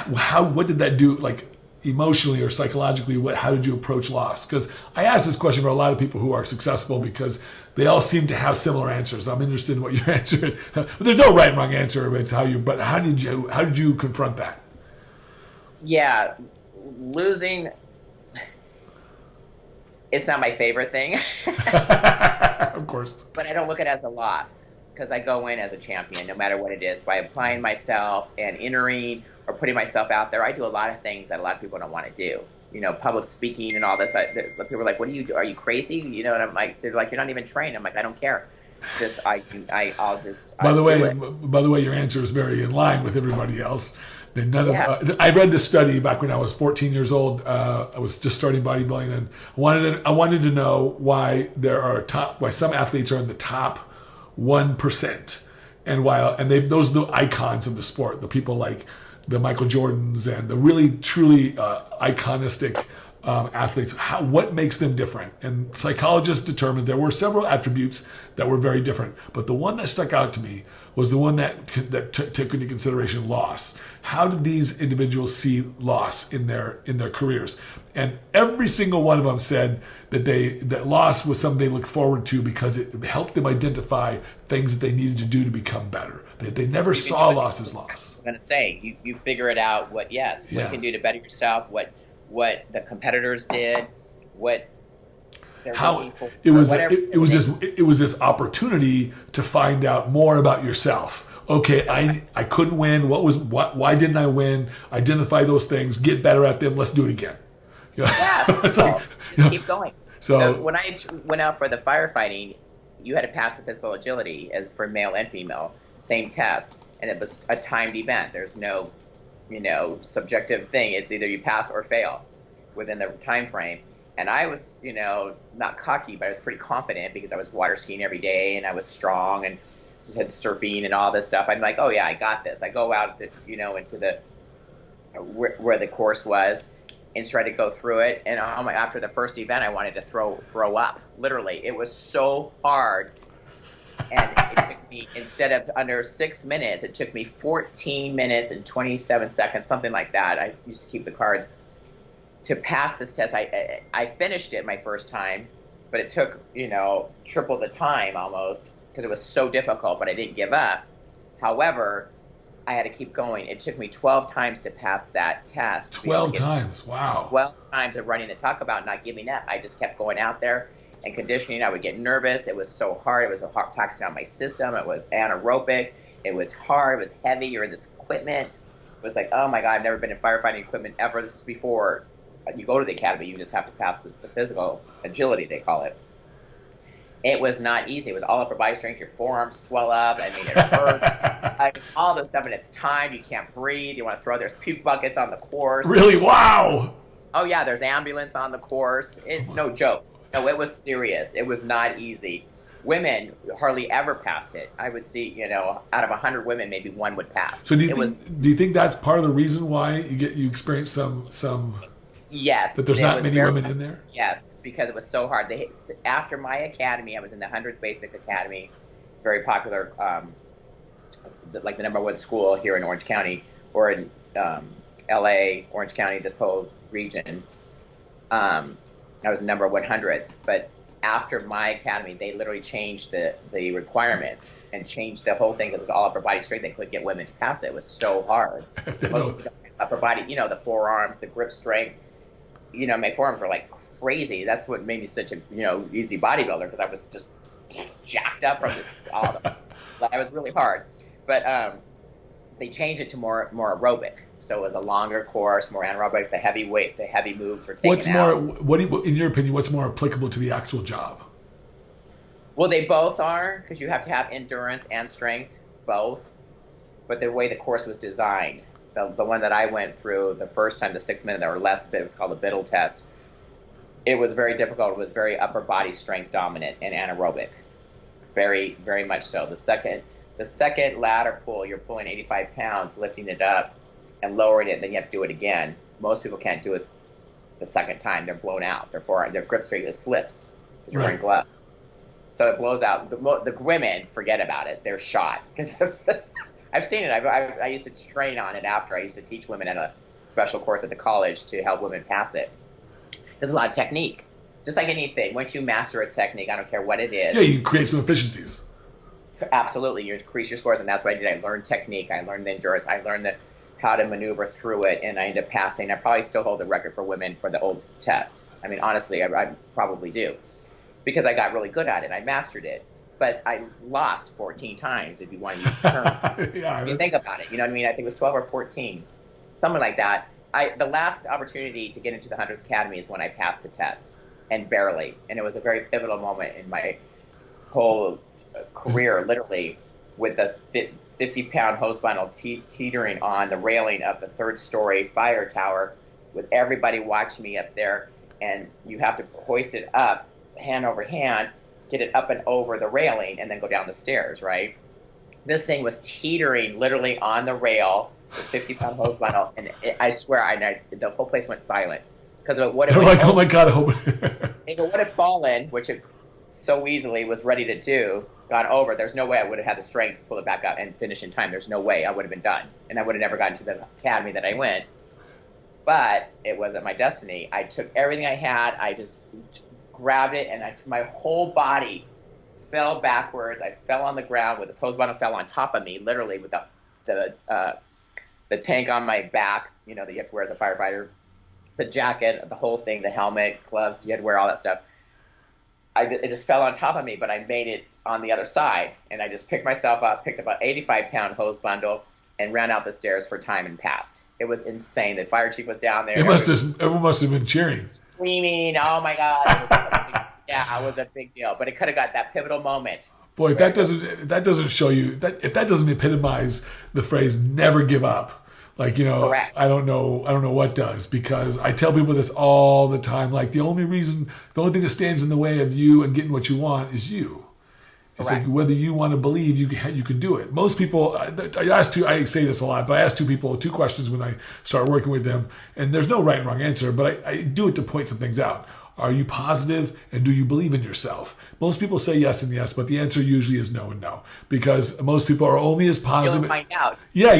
Speaker 2: what did that do, like emotionally or psychologically? How did you approach loss? Because I ask this question for a lot of people who are successful because they all seem to have similar answers. I'm interested in what your answer is. But there's no right and wrong answer. It's But how did you confront that?
Speaker 3: Yeah, losing. It's not my favorite thing.
Speaker 2: Of course.
Speaker 3: But I don't look at it as a loss because I go in as a champion, no matter what it is, by applying myself and entering or putting myself out there. I do a lot of things that a lot of people don't want to do. You know, public speaking and all this. People are like, "What do you do? Are you crazy?" You know, and I'm like, they're like, "You're not even trained." I'm like, "I don't care. Just I'll just."
Speaker 2: By the way, your answer is very in line with everybody else. I read this study back when I was 14 years old. I was just starting bodybuilding, and I wanted to know why why some athletes are in the top 1%, and those are the icons of the sport. The people like the Michael Jordans and the really truly iconistic athletes. What makes them different? And psychologists determined there were several attributes that were very different, but the one that stuck out to me was the one that took into consideration loss. How did these individuals see loss in their careers? And every single one of them said that loss was something they looked forward to because it helped them identify things that they needed to do to become better. They never saw loss as loss.
Speaker 3: I'm going to say, you figure it out what you can do to better yourself, what the competitors did, what
Speaker 2: it was this opportunity to find out more about yourself. Okay, I couldn't win. Why didn't I win? Identify those things, get better at them. Let's do it again.
Speaker 3: Keep going.
Speaker 2: So
Speaker 3: when I went out for the firefighting, you had to pass the physical agility as for male and female, same test, and it was a timed event. There's no, subjective thing. It's either you pass or fail within the time frame. And I was, not cocky, but I was pretty confident because I was water skiing every day and I was strong and had surfing and all this stuff. I'm like, oh yeah, I got this. I go out, into the where the course was and try to go through it. And after the first event, I wanted to throw up. Literally, it was so hard. And it took me, instead of under 6 minutes, it took me 14 minutes and 27 seconds, something like that. I used to keep the cards. To pass this test, I finished it my first time, but it took, triple the time almost because it was so difficult, but I didn't give up. However, I had to keep going. It took me 12 times to pass that test.
Speaker 2: 12 times, wow.
Speaker 3: 12 times of running to talk about not giving up. I just kept going out there and conditioning. I would get nervous. It was so hard. It was a hard taxing on my system. It was anaerobic. It was hard. It was heavy. You're in this equipment. It was like, oh my God, I've never been in firefighting equipment ever. This is before you go to the academy. You just have to pass the physical agility, they call it. It was not easy. It was all upper body strength. Your forearms swell up. I mean, it hurt. All this stuff, and it's time. You can't breathe. You want to throw. There's puke buckets on the course.
Speaker 2: Really? Wow.
Speaker 3: Oh yeah, there's ambulance on the course. It's no joke. No, it was serious. It was not easy. Women hardly ever passed it. I would see, out of 100 women, maybe one would pass.
Speaker 2: So do you think that's part of the reason why you experience some?
Speaker 3: Yes.
Speaker 2: But there's not many women in there?
Speaker 3: Yes, because it was so hard. After my academy, I was in the 100th Basic Academy, very popular, like the #1 school here in Orange County, or in LA, Orange County, this whole region. I was number 100th. But after my academy, they literally changed the requirements and changed the whole thing because it was all upper body strength. They couldn't get women to pass it. It was so hard. Upper body, the forearms, the grip strength. My forearms were like crazy. That's what made me such a, easy bodybuilder, because I was just jacked up from this. It was really hard. But they changed it to more aerobic. So it was a longer course, more anaerobic, the heavy weight, the heavy moves were taken out.
Speaker 2: In your opinion, what's more applicable to the actual job?
Speaker 3: Well, they both are, because you have to have endurance and strength, both. But the way the course was designed, the one that I went through the first time, the 6 minute or less, it was called the Biddle test. It was very difficult. It was very upper body strength dominant and anaerobic, very, very much so. The second ladder pull, you're pulling 85 pounds, lifting it up and lowering it, and then you have to do it again. Most people can't do it the second time. They're blown out. Their grip strength slips because you're wearing gloves. So it blows out. The women, forget about it. They're shot. Because I've seen it. I used to train on it after. I used to teach women at a special course at the college to help women pass it. There's a lot of technique. Just like anything. Once you master a technique, I don't care what it is.
Speaker 2: Yeah, you create some efficiencies.
Speaker 3: Absolutely. You increase your scores, and that's what I did. I learned technique. I learned the endurance. I learned how to maneuver through it, and I ended up passing. I probably still hold the record for women for the old test. I mean, honestly, I probably do. Because I got really good at it. I mastered it. but I lost 14 times, if you want to use the term.
Speaker 2: Yeah,
Speaker 3: if you think about it, you know what I mean? I think it was 12 or 14, something like that. The last opportunity to get into the 100th Academy is when I passed the test, and barely. And it was a very pivotal moment in my whole career, literally, with the 50-pound hose bundle teetering on the railing of the 3rd-story fire tower, with everybody watching me up there, and you have to hoist it up, hand over hand, get it up and over the railing, and then go down the stairs, right? This thing was teetering literally on the rail, this 50-pound hose bundle, and I swear, the whole place went silent. Because of what it
Speaker 2: They're
Speaker 3: went
Speaker 2: like, oh my God, I hope.
Speaker 3: if it would have fallen, which it so easily was ready to do, gone over, there's no way I would have had the strength to pull it back up and finish in time. There's no way I would have been done. And I would have never gotten to the academy that I went. But it wasn't my destiny. I took everything I had. I just grabbed it, and my whole body fell backwards. I fell on the ground with this hose bundle fell on top of me, literally, with the tank on my back, you know, that you have to wear as a firefighter, the jacket, the whole thing, the helmet, gloves, you had to wear all that stuff. It just fell on top of me, but I made it on the other side, and I just picked myself up, picked up an 85-pound hose bundle, and ran out the stairs for time and passed. It was insane. The fire chief was down there.
Speaker 2: Everyone must have been cheering.
Speaker 3: Screaming, oh my God. It was a big deal. But it could have got that pivotal moment.
Speaker 2: Boy, if that doesn't show you, if that doesn't epitomize the phrase "never give up," like, you know,
Speaker 3: Correct.
Speaker 2: I don't know what does, because I tell people this all the time. Like, the only thing that stands in the way of you and getting what you want is you. It's
Speaker 3: Correct.
Speaker 2: like, whether you want to believe you can do it. Most people, I say this a lot, but I ask two questions when I start working with them, and there's no right and wrong answer, but I do it to point some things out. Are you positive, and do you believe in yourself? Most people say yes and yes, but the answer usually is no and no, because most people are only as positive.
Speaker 3: You'll find out.
Speaker 2: Yeah,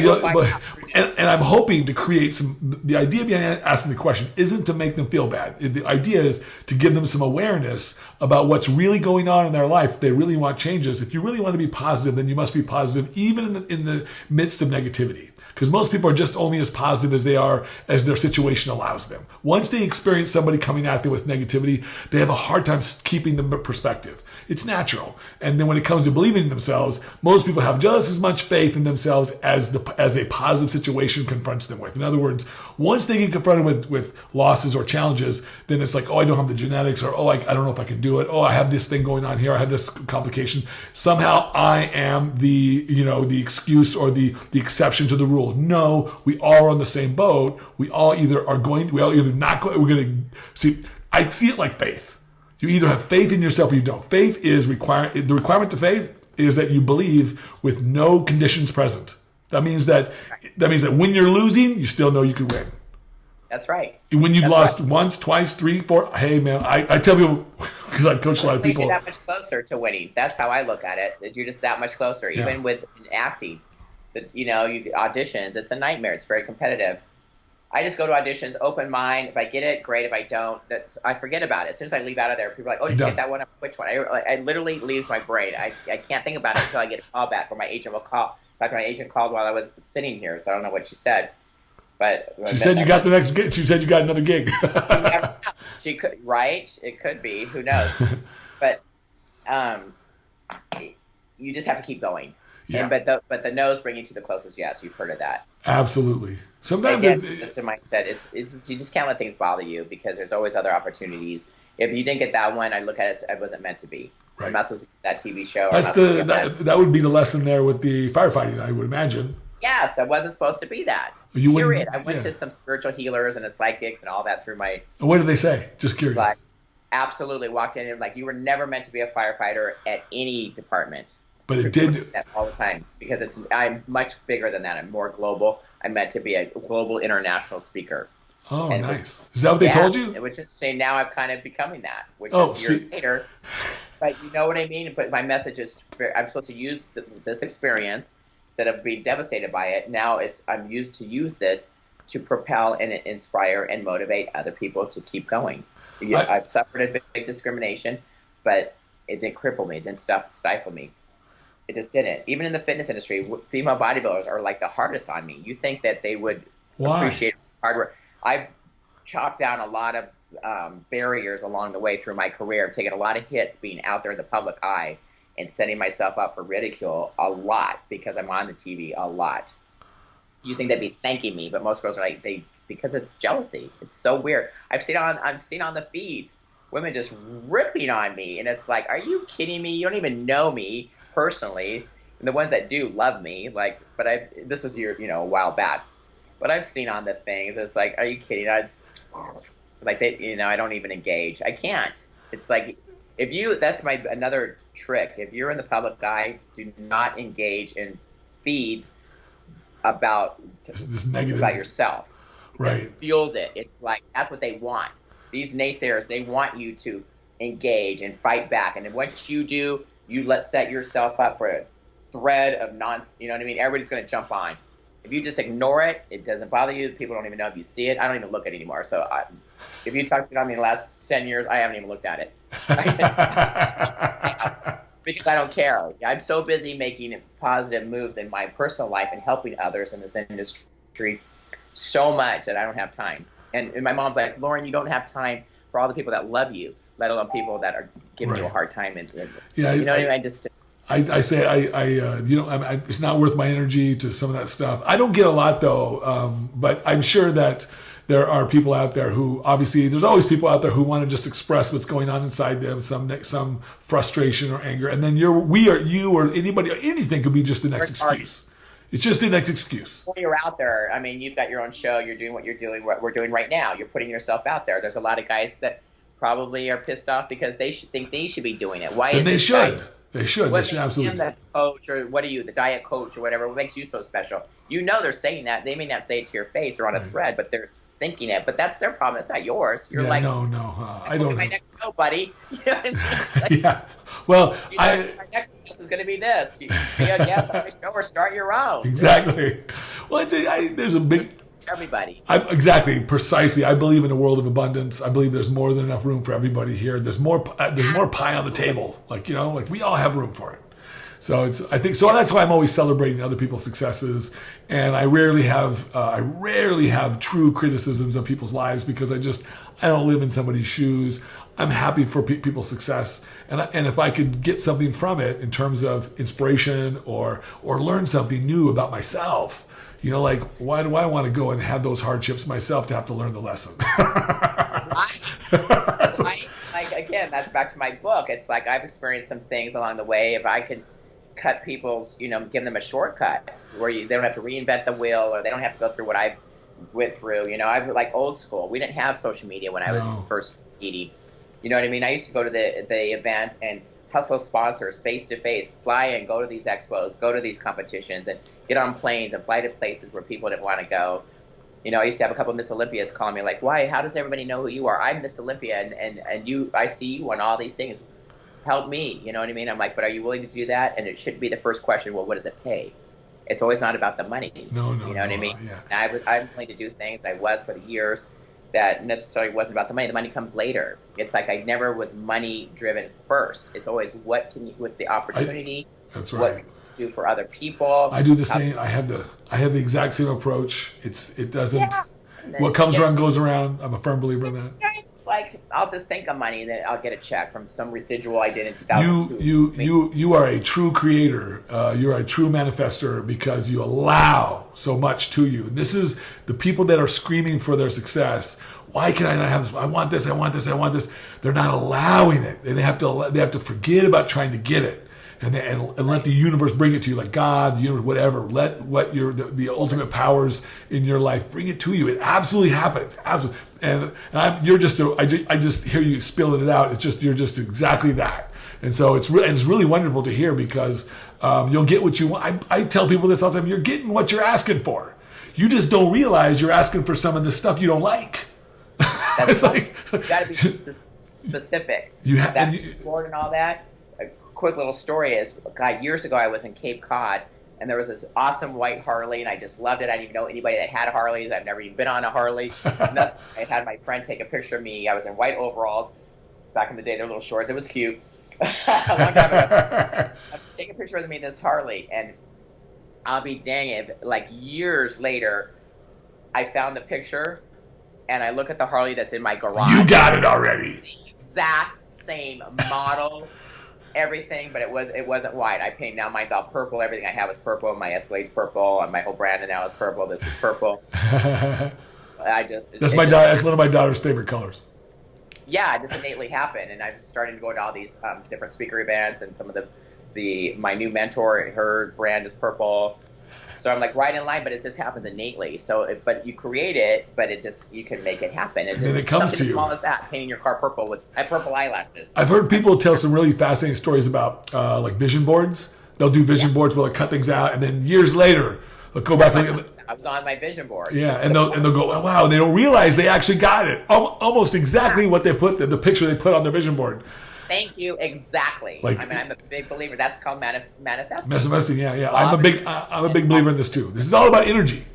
Speaker 2: and I'm hoping to create the idea behind asking the question isn't to make them feel bad. The idea is to give them some awareness about what's really going on in their life. If they really want changes. If you really want to be positive, then you must be positive even in the midst of negativity. Because most people are just only as positive as they are as their situation allows them. Once they experience somebody coming at them with negativity, they have a hard time keeping the perspective. It's natural. And then when it comes to believing in themselves, most people have just as much faith in themselves as a positive situation confronts them with. In other words, once they get confronted with losses or challenges, then it's like, oh, I don't have the genetics, or oh, I don't know if I can do it. Oh, I have this thing going on here. I have this complication. Somehow I am the excuse or the exception to the rule. No, we all are on the same boat. We all either not going. We're going to see. I see it like faith. You either have faith in yourself or you don't. Faith is the requirement to faith is that you believe with no conditions present. That means that when you're losing, you still know you can win.
Speaker 3: That's right.
Speaker 2: When you've lost once, twice, 3, 4, hey man, I tell people, because I coach a lot of people.
Speaker 3: You're that much closer to winning. That's how I look at it. That you're just that much closer.
Speaker 2: Yeah.
Speaker 3: Even with acting, you auditions, it's a nightmare. It's very competitive. I just go to auditions, open mind. If I get it, great. If I don't, I forget about it. As soon as I leave out of there, people are like, oh, did you get that one? Which one? I literally leaves my brain. I can't think about it until I get a call back, or my agent will call. In fact, my agent called while I was sitting here, so I don't know what she said. But
Speaker 2: she said you got the next gig. She said you got another gig.
Speaker 3: She could, right? It could be. Who knows? But you just have to keep going.
Speaker 2: Yeah.
Speaker 3: But the no's bring you to the closest yes. You've heard of that.
Speaker 2: Absolutely. Sometimes
Speaker 3: it's just a mindset. It's you just can't let things bother you, because there's always other opportunities. If you didn't get that one, I look at it as it wasn't meant to be. Right. I'm not supposed to get that TV show.
Speaker 2: That would be the lesson there with the firefighting, I would imagine.
Speaker 3: Yes, I wasn't supposed to be that. Period. I went to some spiritual healers and psychics and all that through my.
Speaker 2: And what did they say? Just curious.
Speaker 3: But absolutely walked in and like, you were never meant to be a firefighter at any department.
Speaker 2: But it did
Speaker 3: that all the time, because I'm much bigger than that. I'm more global. I'm meant to be a global international speaper.
Speaker 2: Oh, and nice. Is that what they told you?
Speaker 3: Which is to say, now I'm kind of becoming that, which is years later. But you know what I mean? But my message is, I'm supposed to use this experience instead of being devastated by it. Now I'm used to use it to propel and inspire and motivate other people to keep going. I've suffered a big discrimination, but it didn't cripple me. It didn't stifle me. It just didn't. Even in the fitness industry, female bodybuilders are like the hardest on me. You think that they would appreciate hard work. I've chopped down a lot of barriers along the way through my career. I've taken a lot of hits being out there in the public eye. and setting myself up for ridicule a lot because I'm on the TV a lot. You think they'd be thanking me, but most girls are like, because it's jealousy. It's so weird. I've seen on the feeds women just ripping on me, and it's like, are you kidding me? You don't even know me personally. And the ones that do love me, like, but this was a while back. But I've seen on the things, it's like, are you kidding? I just like I don't even engage. I can't. It's like, that's another trick. If you're in the public eye, do not engage in feeds about
Speaker 2: this negative
Speaker 3: about yourself.
Speaker 2: Right.
Speaker 3: It fuels it. It's like, that's what they want. These naysayers, they want you to engage and fight back. And then once you do, you set yourself up for a thread of nonsense. You know what I mean? Everybody's going to jump on. If you just ignore it, it doesn't bother you. People don't even know if you see it. I don't even look at it anymore. So if you talked on me in the last 10 years, I haven't even looked at it. Because I don't care. I'm so busy making positive moves in my personal life and helping others in this industry so much that I don't have time. And my mom's like, Lauren, you don't have time for all the people that love you, let alone people that are giving you a hard time.
Speaker 2: I say it's not worth my energy to some of that stuff. I don't get a lot though, but I'm sure that there are people out there who, obviously, there's always people out there who want to just express what's going on inside them, some frustration or anger, and then you or anybody, anything could be just the next excuse. It's just the next excuse.
Speaker 3: When you're out there, I mean, you've got your own show. You're doing what you're doing, what we're doing right now. You're putting yourself out there. There's a lot of guys that probably are pissed off because they think they should be doing it. Why? And
Speaker 2: they should. They should absolutely.
Speaker 3: The coach, or what are you, the diet coach or whatever? What makes you so special? They're saying that. They may not say it to your face or on a thread, but they're thinking it. But that's their problem. It's not yours. You're like,
Speaker 2: no, I don't know.
Speaker 3: My next show, buddy. You know what I mean? Like,
Speaker 2: yeah. Well,
Speaker 3: my next guest is going to be this. You be a guest on my show or start your own.
Speaker 2: Exactly. Well, there's a big.
Speaker 3: Everybody.
Speaker 2: Exactly, precisely. I believe in a world of abundance. I believe there's more than enough room for everybody here. There's more pie on the table. Like we all have room for it. So I think that's why I'm always celebrating other people's successes, and I rarely have true criticisms of people's lives because I don't live in somebody's shoes. I'm happy for people's success, and if I could get something from it in terms of inspiration or learn something new about myself. Like, why do I want to go and have those hardships myself to have to learn the lesson?
Speaker 3: Right. Like, again, that's back to my book. It's like I've experienced some things along the way. If I could cut people's, give them a shortcut where they don't have to reinvent the wheel or they don't have to go through what I went through. I'm like old school. We didn't have social media when I was first eating. You know what I mean? I used to go to the event and hustle sponsors face to face, fly in, go to these expos, go to these competitions, and get on planes and fly to places where people didn't want to go. I used to have a couple of Miss Olympias call me like, why? How does everybody know who you are? I'm Miss Olympia, and I see you on all these things. Help me. You know what I mean? I'm like, but are you willing to do that? And it should be the first question. Well, what does it pay? It's always not about the money.
Speaker 2: No.
Speaker 3: You know what I mean?
Speaker 2: Yeah.
Speaker 3: And I'm willing to do things. I was for the years. That necessarily wasn't about the money. The money comes later. It's like I never was money driven first. It's always what's the opportunity?
Speaker 2: That's right.
Speaker 3: What can you do for other people?
Speaker 2: I do the same. I have the exact same approach. It doesn't. Yeah. What comes around goes around. I'm a firm believer in that.
Speaker 3: It's like I'll just think of money, then I'll get a check from some residual I did in 2002.
Speaker 2: You are a true creator. You're a true manifester because you allow so much to you. This is the people that are screaming for their success. Why can I not have this? I want this. I want this. I want this. They're not allowing it, and they have to forget about trying to get it. And let the universe bring it to you, like God, the universe, whatever. Let the ultimate powers in your life bring it to you. It absolutely happens, absolutely. And I just hear you spilling it out. You're just exactly that. And so it's really wonderful to hear because you'll get what you want. I tell people this all the time. You're getting what you're asking for. You just don't realize you're asking for some of the stuff you don't like.
Speaker 3: That's like you got to be specific. You have that board and all that. Quick little story is, God, years ago I was in Cape Cod and there was this awesome white Harley and I just loved it. I didn't even know anybody that had Harleys. I've never even been on a Harley. I had my friend take a picture of me. I was in white overalls. Back in the day, they were little shorts. It was cute. A long time ago. Take a picture of me in this Harley, and I'll be dang it, like years later, I found the picture and I look at the Harley that's in my garage.
Speaker 2: You got it already.
Speaker 3: The exact same model. everything, but it wasn't white. I paint now. Mine's all purple. Everything I have is purple. My Escalade's purple, and my whole brand now is purple. This is purple.
Speaker 2: That's one of my daughter's favorite colors.
Speaker 3: Yeah, it just innately happened, and I just started to go to all these different speaker events, and some of my new mentor, her brand is purple. So I'm like right in line, but it just happens innately. So, but you create it, but you can make it happen.
Speaker 2: And then it comes to you.
Speaker 3: As small as that, painting your car purple with purple eyelashes.
Speaker 2: I've heard people tell some really fascinating stories about like vision boards. They'll do vision boards where they'll cut things out, and then years later they'll go back.
Speaker 3: I was on my vision board.
Speaker 2: Yeah, and they'll go, oh, wow, and they don't realize they actually got it. Almost exactly what they put, the picture they put on their vision board.
Speaker 3: Thank you. Exactly. I'm a big believer. That's called manifesting.
Speaker 2: Manifesting. Yeah. I'm a big believer in this too. This is all about energy.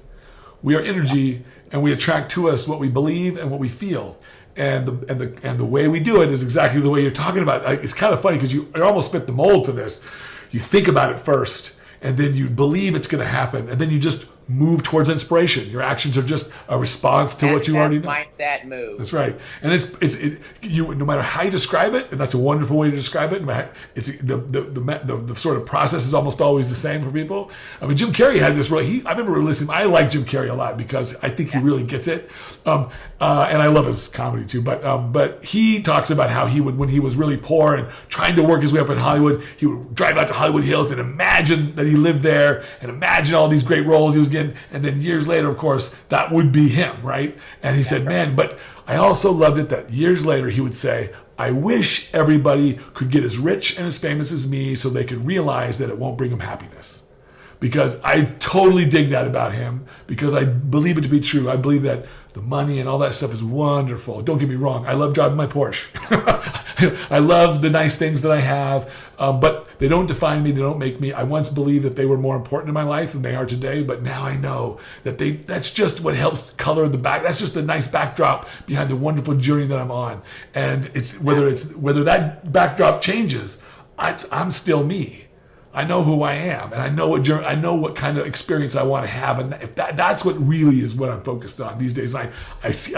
Speaker 2: We are energy, and we attract to us what we believe and what we feel. And the way we do it is exactly the way you're talking about. It's kind of funny because you almost fit the mold for this. You think about it first, and then you believe it's going to happen, and then you just move towards inspiration. Your actions are just a response to what you already know.
Speaker 3: Mindset move.
Speaker 2: That's right. And you no matter how you describe it, and that's a wonderful way to describe it. It's the sort of process is almost always the same for people. I mean, Jim Carrey had this. I remember listening. I like Jim Carrey a lot because I think he really gets it. And I love his comedy too. But he talks about how he would, when he was really poor and trying to work his way up in Hollywood, he would drive out to Hollywood Hills and imagine that he lived there and imagine all these great roles he was getting. And then years later, of course, that would be him, right? And he said, man, but I also loved it that years later he would say, I wish everybody could get as rich and as famous as me so they could realize that it won't bring them happiness. Because I totally dig that about him, because I believe it to be true. I believe that the money and all that stuff is wonderful. Don't get me wrong. I love driving my Porsche. I love the nice things that I have, but they don't define me. They don't make me. I once believed that they were more important in my life than they are today, but now I know that that's just what helps color the back. That's just the nice backdrop behind the wonderful journey that I'm on. And whether that backdrop changes, I'm still me. I know who I am, and I know what kind of experience I want to have, and that's what really is what I'm focused on these days. I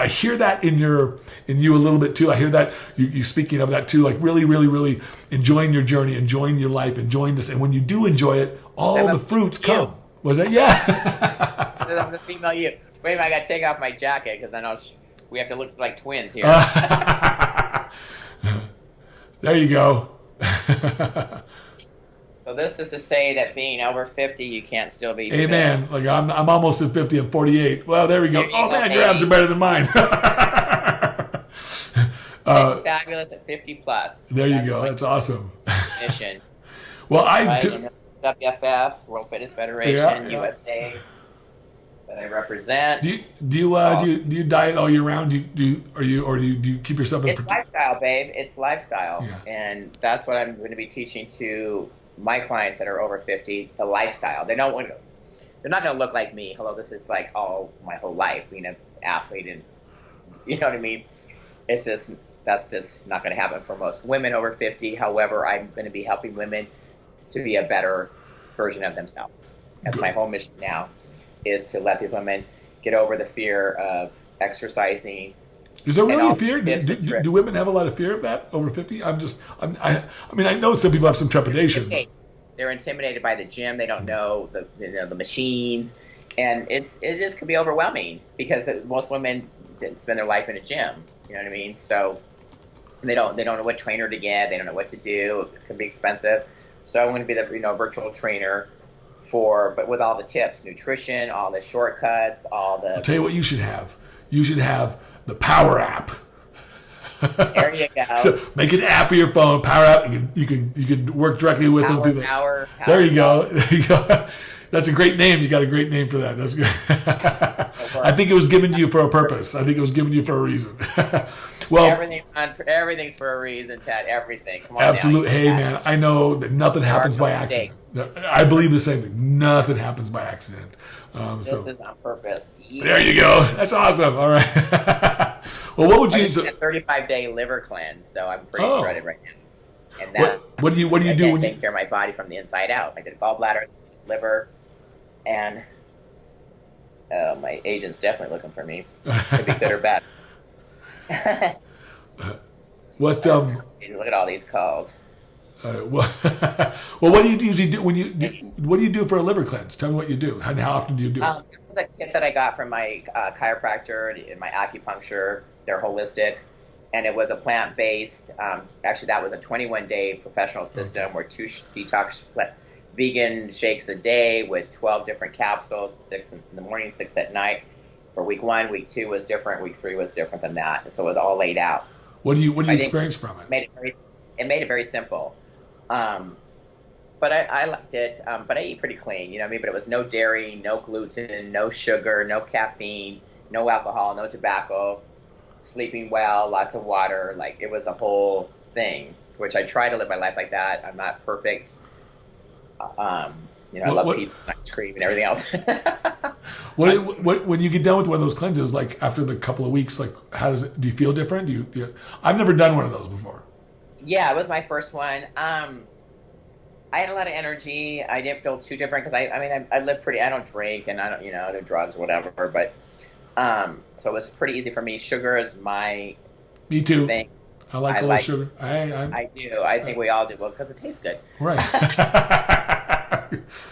Speaker 2: hear that in you a little bit too. I hear that you speaking of that too, like really, really, really enjoying your journey, enjoying your life, enjoying this, and when you do enjoy it, all the fruits come. Was that yeah?
Speaker 3: I'm the female you. Wait a minute, I got to take off my jacket because I know we have to look like twins here.
Speaker 2: There you go.
Speaker 3: So this is to say that being over 50, you can't still be fit.
Speaker 2: Amen. Like I'm almost at 50. I'm 48. Well, there we go. Oh man, your abs are better than mine.
Speaker 3: Fabulous at 50 plus.
Speaker 2: There you go. That's awesome.
Speaker 3: Mission.
Speaker 2: Well, I do.
Speaker 3: WFF, World Fitness Federation, USA, that I represent.
Speaker 2: Do you diet all year round? Do you keep yourself in?
Speaker 3: It's lifestyle, babe. It's lifestyle,
Speaker 2: yeah.
Speaker 3: And that's what I'm going to be teaching to my clients that are over 50. The lifestyle. They're not going to look like me. Hello, this is like all my whole life being an athlete, and you know what I mean. That's just not going to happen for most women over 50. However, I'm going to be helping women to be a better version of themselves. That's my whole mission now, is to let these women get over the fear of exercising.
Speaker 2: Is there really a fear? Do women have a lot of fear of that over 50? I mean, I know some people have some trepidation.
Speaker 3: They're intimidated by the gym. They don't know the machines, and it just can be overwhelming because most women didn't spend their life in a gym. You know what I mean? So they don't know what trainer to get. They don't know what to do. It can be expensive. So I'm going to be the virtual trainer but with all the tips, nutrition, all the shortcuts, all the.
Speaker 2: I'll tell you what you should have. You should have the Power app.
Speaker 3: There you go.
Speaker 2: So make an app for your phone, Power app. You can work directly with them. There you go. There you go. That's a great name. You got a great name for that. That's good. I think it was given to you for a purpose. I think it was given to you for a reason. Well,
Speaker 3: everything's for a reason, Ted. Everything. Come on.
Speaker 2: Absolutely. Hey, man, I know that nothing happens by accident. I believe the same thing. Nothing happens by accident.
Speaker 3: This is on purpose. Yeah.
Speaker 2: There you go. That's awesome. All right. Well, what would you?
Speaker 3: I just did a 35-day liver cleanse, so I'm pretty shredded right now. And
Speaker 2: what do you do when you
Speaker 3: take care of my body from the inside out? I did a gallbladder, liver, and my agent's definitely looking for me. Could be good or bad.
Speaker 2: What?
Speaker 3: Look at all these calls.
Speaker 2: Well, well, what do you usually do when what do you do for a liver cleanse? Tell me what you do and how often do you do it?
Speaker 3: It was a kit that I got from my chiropractor and my acupuncture. They're holistic, and it was a plant-based. Actually, that was a 21-day professional system where 2 detox vegan shakes a day with 12 different capsules, 6 in the morning, 6 at night. For week 1, week 2 was different. Week 3 was different than that. So it was all laid out.
Speaker 2: What do you experience from it?
Speaker 3: It made it very simple. But I liked it. But I eat pretty clean, you know what I mean? But it was no dairy, no gluten, no sugar, no caffeine, no alcohol, no tobacco, sleeping well, lots of water. Like, it was a whole thing, which I try to live my life like that. I'm not perfect. You know, I love pizza and ice cream and everything else.
Speaker 2: When you get done with one of those cleanses, like after the couple of weeks, like do you feel different? I've never done one of those before.
Speaker 3: Yeah, it was my first one. I had a lot of energy. I didn't feel too different because I live pretty. I don't drink and I don't do drugs or whatever. But so it was pretty easy for me. Sugar is my
Speaker 2: me too
Speaker 3: thing.
Speaker 2: I like a little sugar.
Speaker 3: I do. I think we all do. Well, because it tastes good.
Speaker 2: Right.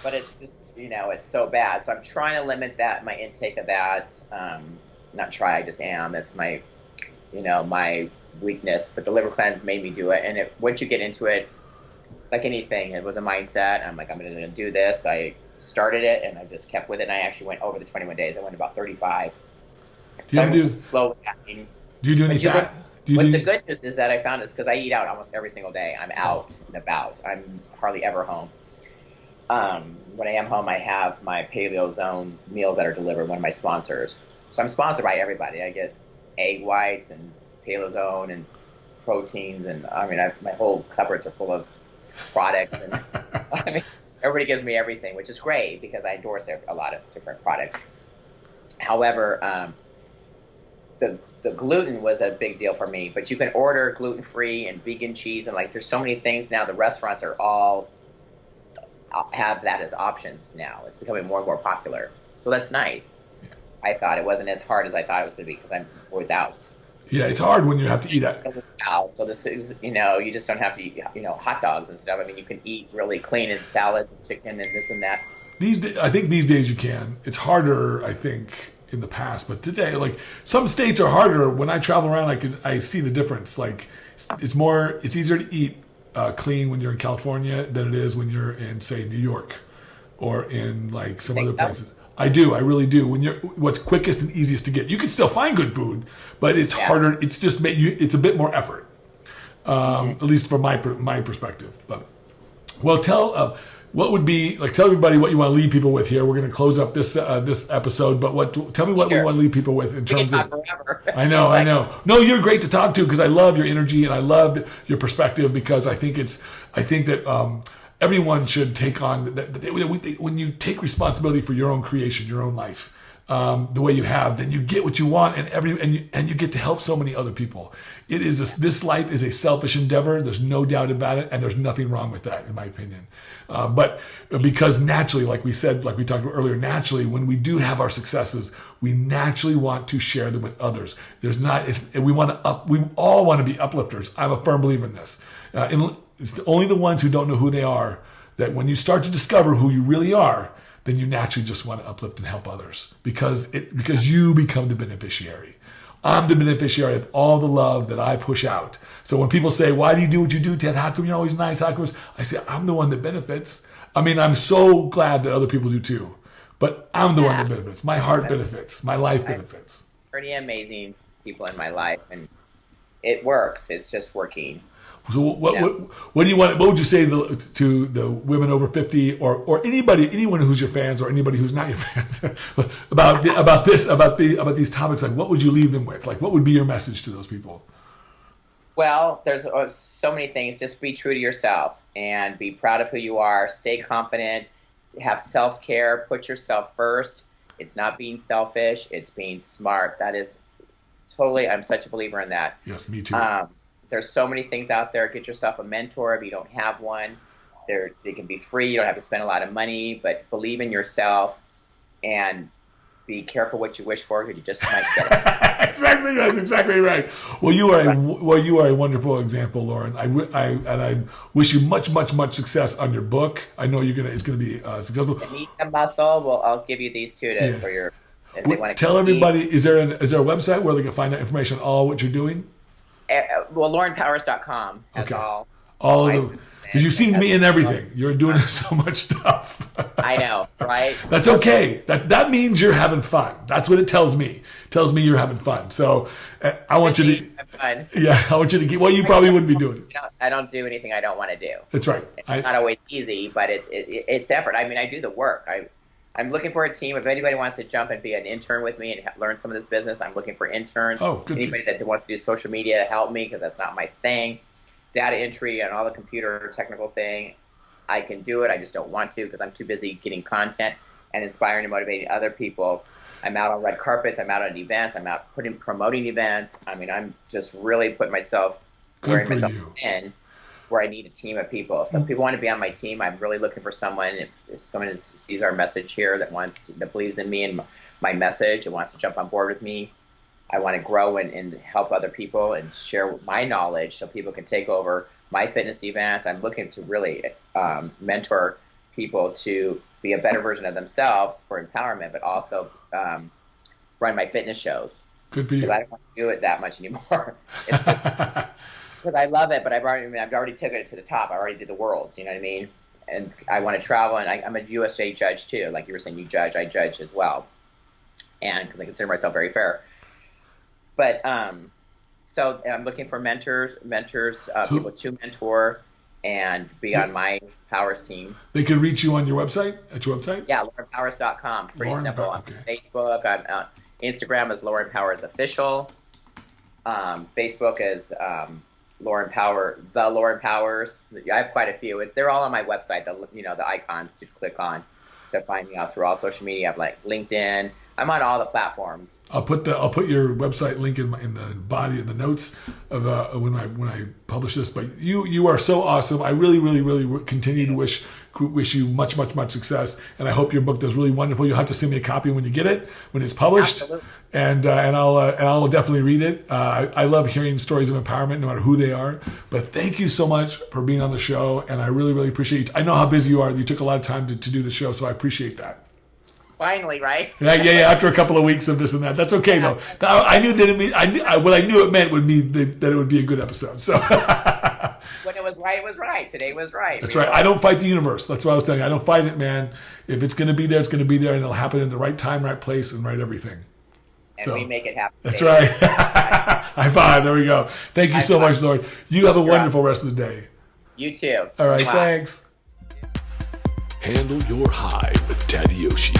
Speaker 3: But it's just it's so bad. So I'm trying to limit my intake of that. Not try. I just am. It's my my weakness. But the liver cleanse made me do it. And once you get into it, like anything, it was a mindset. I'm like, I'm going to do this. I started it and I just kept with it. And I actually went over the 21 days. I went about 35.
Speaker 2: Do you
Speaker 3: slowly happening.
Speaker 2: Do you do any fat?
Speaker 3: The good news is that I found is because I eat out almost every single day. I'm out and about. I'm hardly ever home. When I am home, I have my Paleo Zone meals that are delivered, one of my sponsors. So I'm sponsored by everybody. I get egg whites and Paleo Zone and proteins. And my whole cupboards are full of products. And everybody gives me everything, which is great because I endorse a lot of different products. However, the gluten was a big deal for me, but you can order gluten-free and vegan cheese, and like there's so many things now. The restaurants are all have that as options now. It's becoming more and more popular, so that's nice. Yeah. I thought it wasn't as hard as I thought it was going to be because I'm always out.
Speaker 2: Yeah, it's hard when you have to eat out.
Speaker 3: So this is, you just don't have to eat, hot dogs and stuff. I mean, you can eat really clean and salads and chicken and this and that.
Speaker 2: I think these days you can. It's harder, I think, in the past, but today, like some states are harder. When I travel around, I see the difference. Like it's easier to eat clean when you're in California than it is when you're in, say, New York or in like some other places. I do. I really do. What's quickest and easiest to get. You can still find good food, but it's harder. It's just it's a bit more effort, at least from my perspective. But tell everybody what you want to leave people with here. We're going to close up this episode, but tell me what we want to leave people with in terms of. Forever. I know. No, you're great to talk to because I love your energy and I love your perspective because I think that. Everyone should take on that. When you take responsibility for your own creation, your own life, the way you have, then you get what you want, and you get to help so many other people. This life is a selfish endeavor. There's no doubt about it, and there's nothing wrong with that, in my opinion. But because naturally, like we talked about earlier, naturally, when we do have our successes, we naturally want to share them with others. We all want to be uplifters. I'm a firm believer in this. It's only the ones who don't know who they are that when you start to discover who you really are, then you naturally just want to uplift and help others because you become the beneficiary. I'm the beneficiary of all the love that I push out. So when people say, why do you do what you do, Ted? How come you're always nice? I say, I'm the one that benefits. I mean, I'm so glad that other people do too, but I'm the one that benefits. My heart benefits. My life benefits.
Speaker 3: Pretty amazing people in my life, and it works. It's just working.
Speaker 2: So what do you want? What would you say to the women over 50 or anyone who's your fans or anybody who's not your fans about these topics? Like, what would you leave them with? Like, what would be your message to those people?
Speaker 3: Well, there's so many things. Just be true to yourself and be proud of who you are. Stay confident. Have self-care. Put yourself first. It's not being selfish. It's being smart. That is totally. I'm such a believer in that.
Speaker 2: Yes, me too.
Speaker 3: There's so many things out there. Get yourself a mentor if you don't have one. They can be free. You don't have to spend a lot of money, but believe in yourself and be careful what you wish for, because you just might get it.
Speaker 2: Exactly right. That's exactly right. Well, you are a wonderful example, Lauren. I wish you much success on your book. I know it's gonna be successful.
Speaker 3: If you need a muscle, well, I'll give you these two for your. If they want to
Speaker 2: tell everybody, is there a website where they can find out information on all what you're doing?
Speaker 3: Well, laurenpowers.com has all
Speaker 2: of them. Because you seem to be in everything. You're doing so much stuff.
Speaker 3: I know, right?
Speaker 2: That's okay. That means you're having fun. That's what it tells me. It tells me you're having fun. So I want you to
Speaker 3: have fun.
Speaker 2: Yeah, I want you to keep. Well, you probably wouldn't be doing it.
Speaker 3: I don't do anything I don't want to do.
Speaker 2: That's right.
Speaker 3: It's not always easy, but it's effort. I mean, I do the work. I'm looking for a team. If anybody wants to jump and be an intern with me and learn some of this business, I'm looking for interns.
Speaker 2: Oh, good.
Speaker 3: Anybody that wants to do social media to help me, because that's not my thing. Data entry and all the computer technical thing, I can do it. I just don't want to, because I'm too busy getting content and inspiring and motivating other people. I'm out on red carpets. I'm out on events. I'm out promoting events. I mean, I'm just really putting myself in where I need a team of people. So if people want to be on my team, I'm really looking for someone. If someone sees our message here that believes in me and my message and wants to jump on board with me, I want to grow and help other people and share my knowledge so people can take over my fitness events. I'm looking to really mentor people to be a better version of themselves for empowerment, but also run my fitness shows.
Speaker 2: Good for you.
Speaker 3: Because I don't want to do it that much anymore. It's because I love it, but I've already taken it to the top. I already did the worlds, you know what I mean? And I want to travel, and I'm a USA judge too. Like you were saying, you judge, I judge as well. And because I consider myself very fair. But so I'm looking for mentors, people to mentor and be on my Powers team. They can reach you on your website, at your website? Yeah, laurenpowers.com. Pretty simple. Okay. On Facebook, on Instagram is Lauren Powers Official. Facebook is Lauren Powers. I have quite a few. They're all on my website. The icons to click on to find me out through all social media. I have like LinkedIn. I'm on all the platforms. I'll put your website link in the body of the notes of when I publish this. But you are so awesome. I really continue to wish you much success, and I hope your book does really wonderful. You'll have to send me a copy when you get it, when it's published. Absolutely. And I'll definitely read it. I love hearing stories of empowerment, no matter who they are. But thank you so much for being on the show, and I really appreciate. I know how busy you are. You took a lot of time to do the show, so I appreciate that. Finally, right? Yeah. After a couple of weeks of this and that, that's okay though. I knew that what I knew it meant would be that it would be a good episode. So when it was right, it was right. Today was right. That's right. I don't fight the universe. That's what I was telling you. I don't fight it, man. If it's going to be there, it's going to be there, and it'll happen in the right time, right place, and right everything. And we make it happen. That's right. High five. There we go. Thank you so much, Lauren. You have a wonderful rest of the day. You too. All right. Thanks.
Speaker 1: Handle your high with Tadayoshi.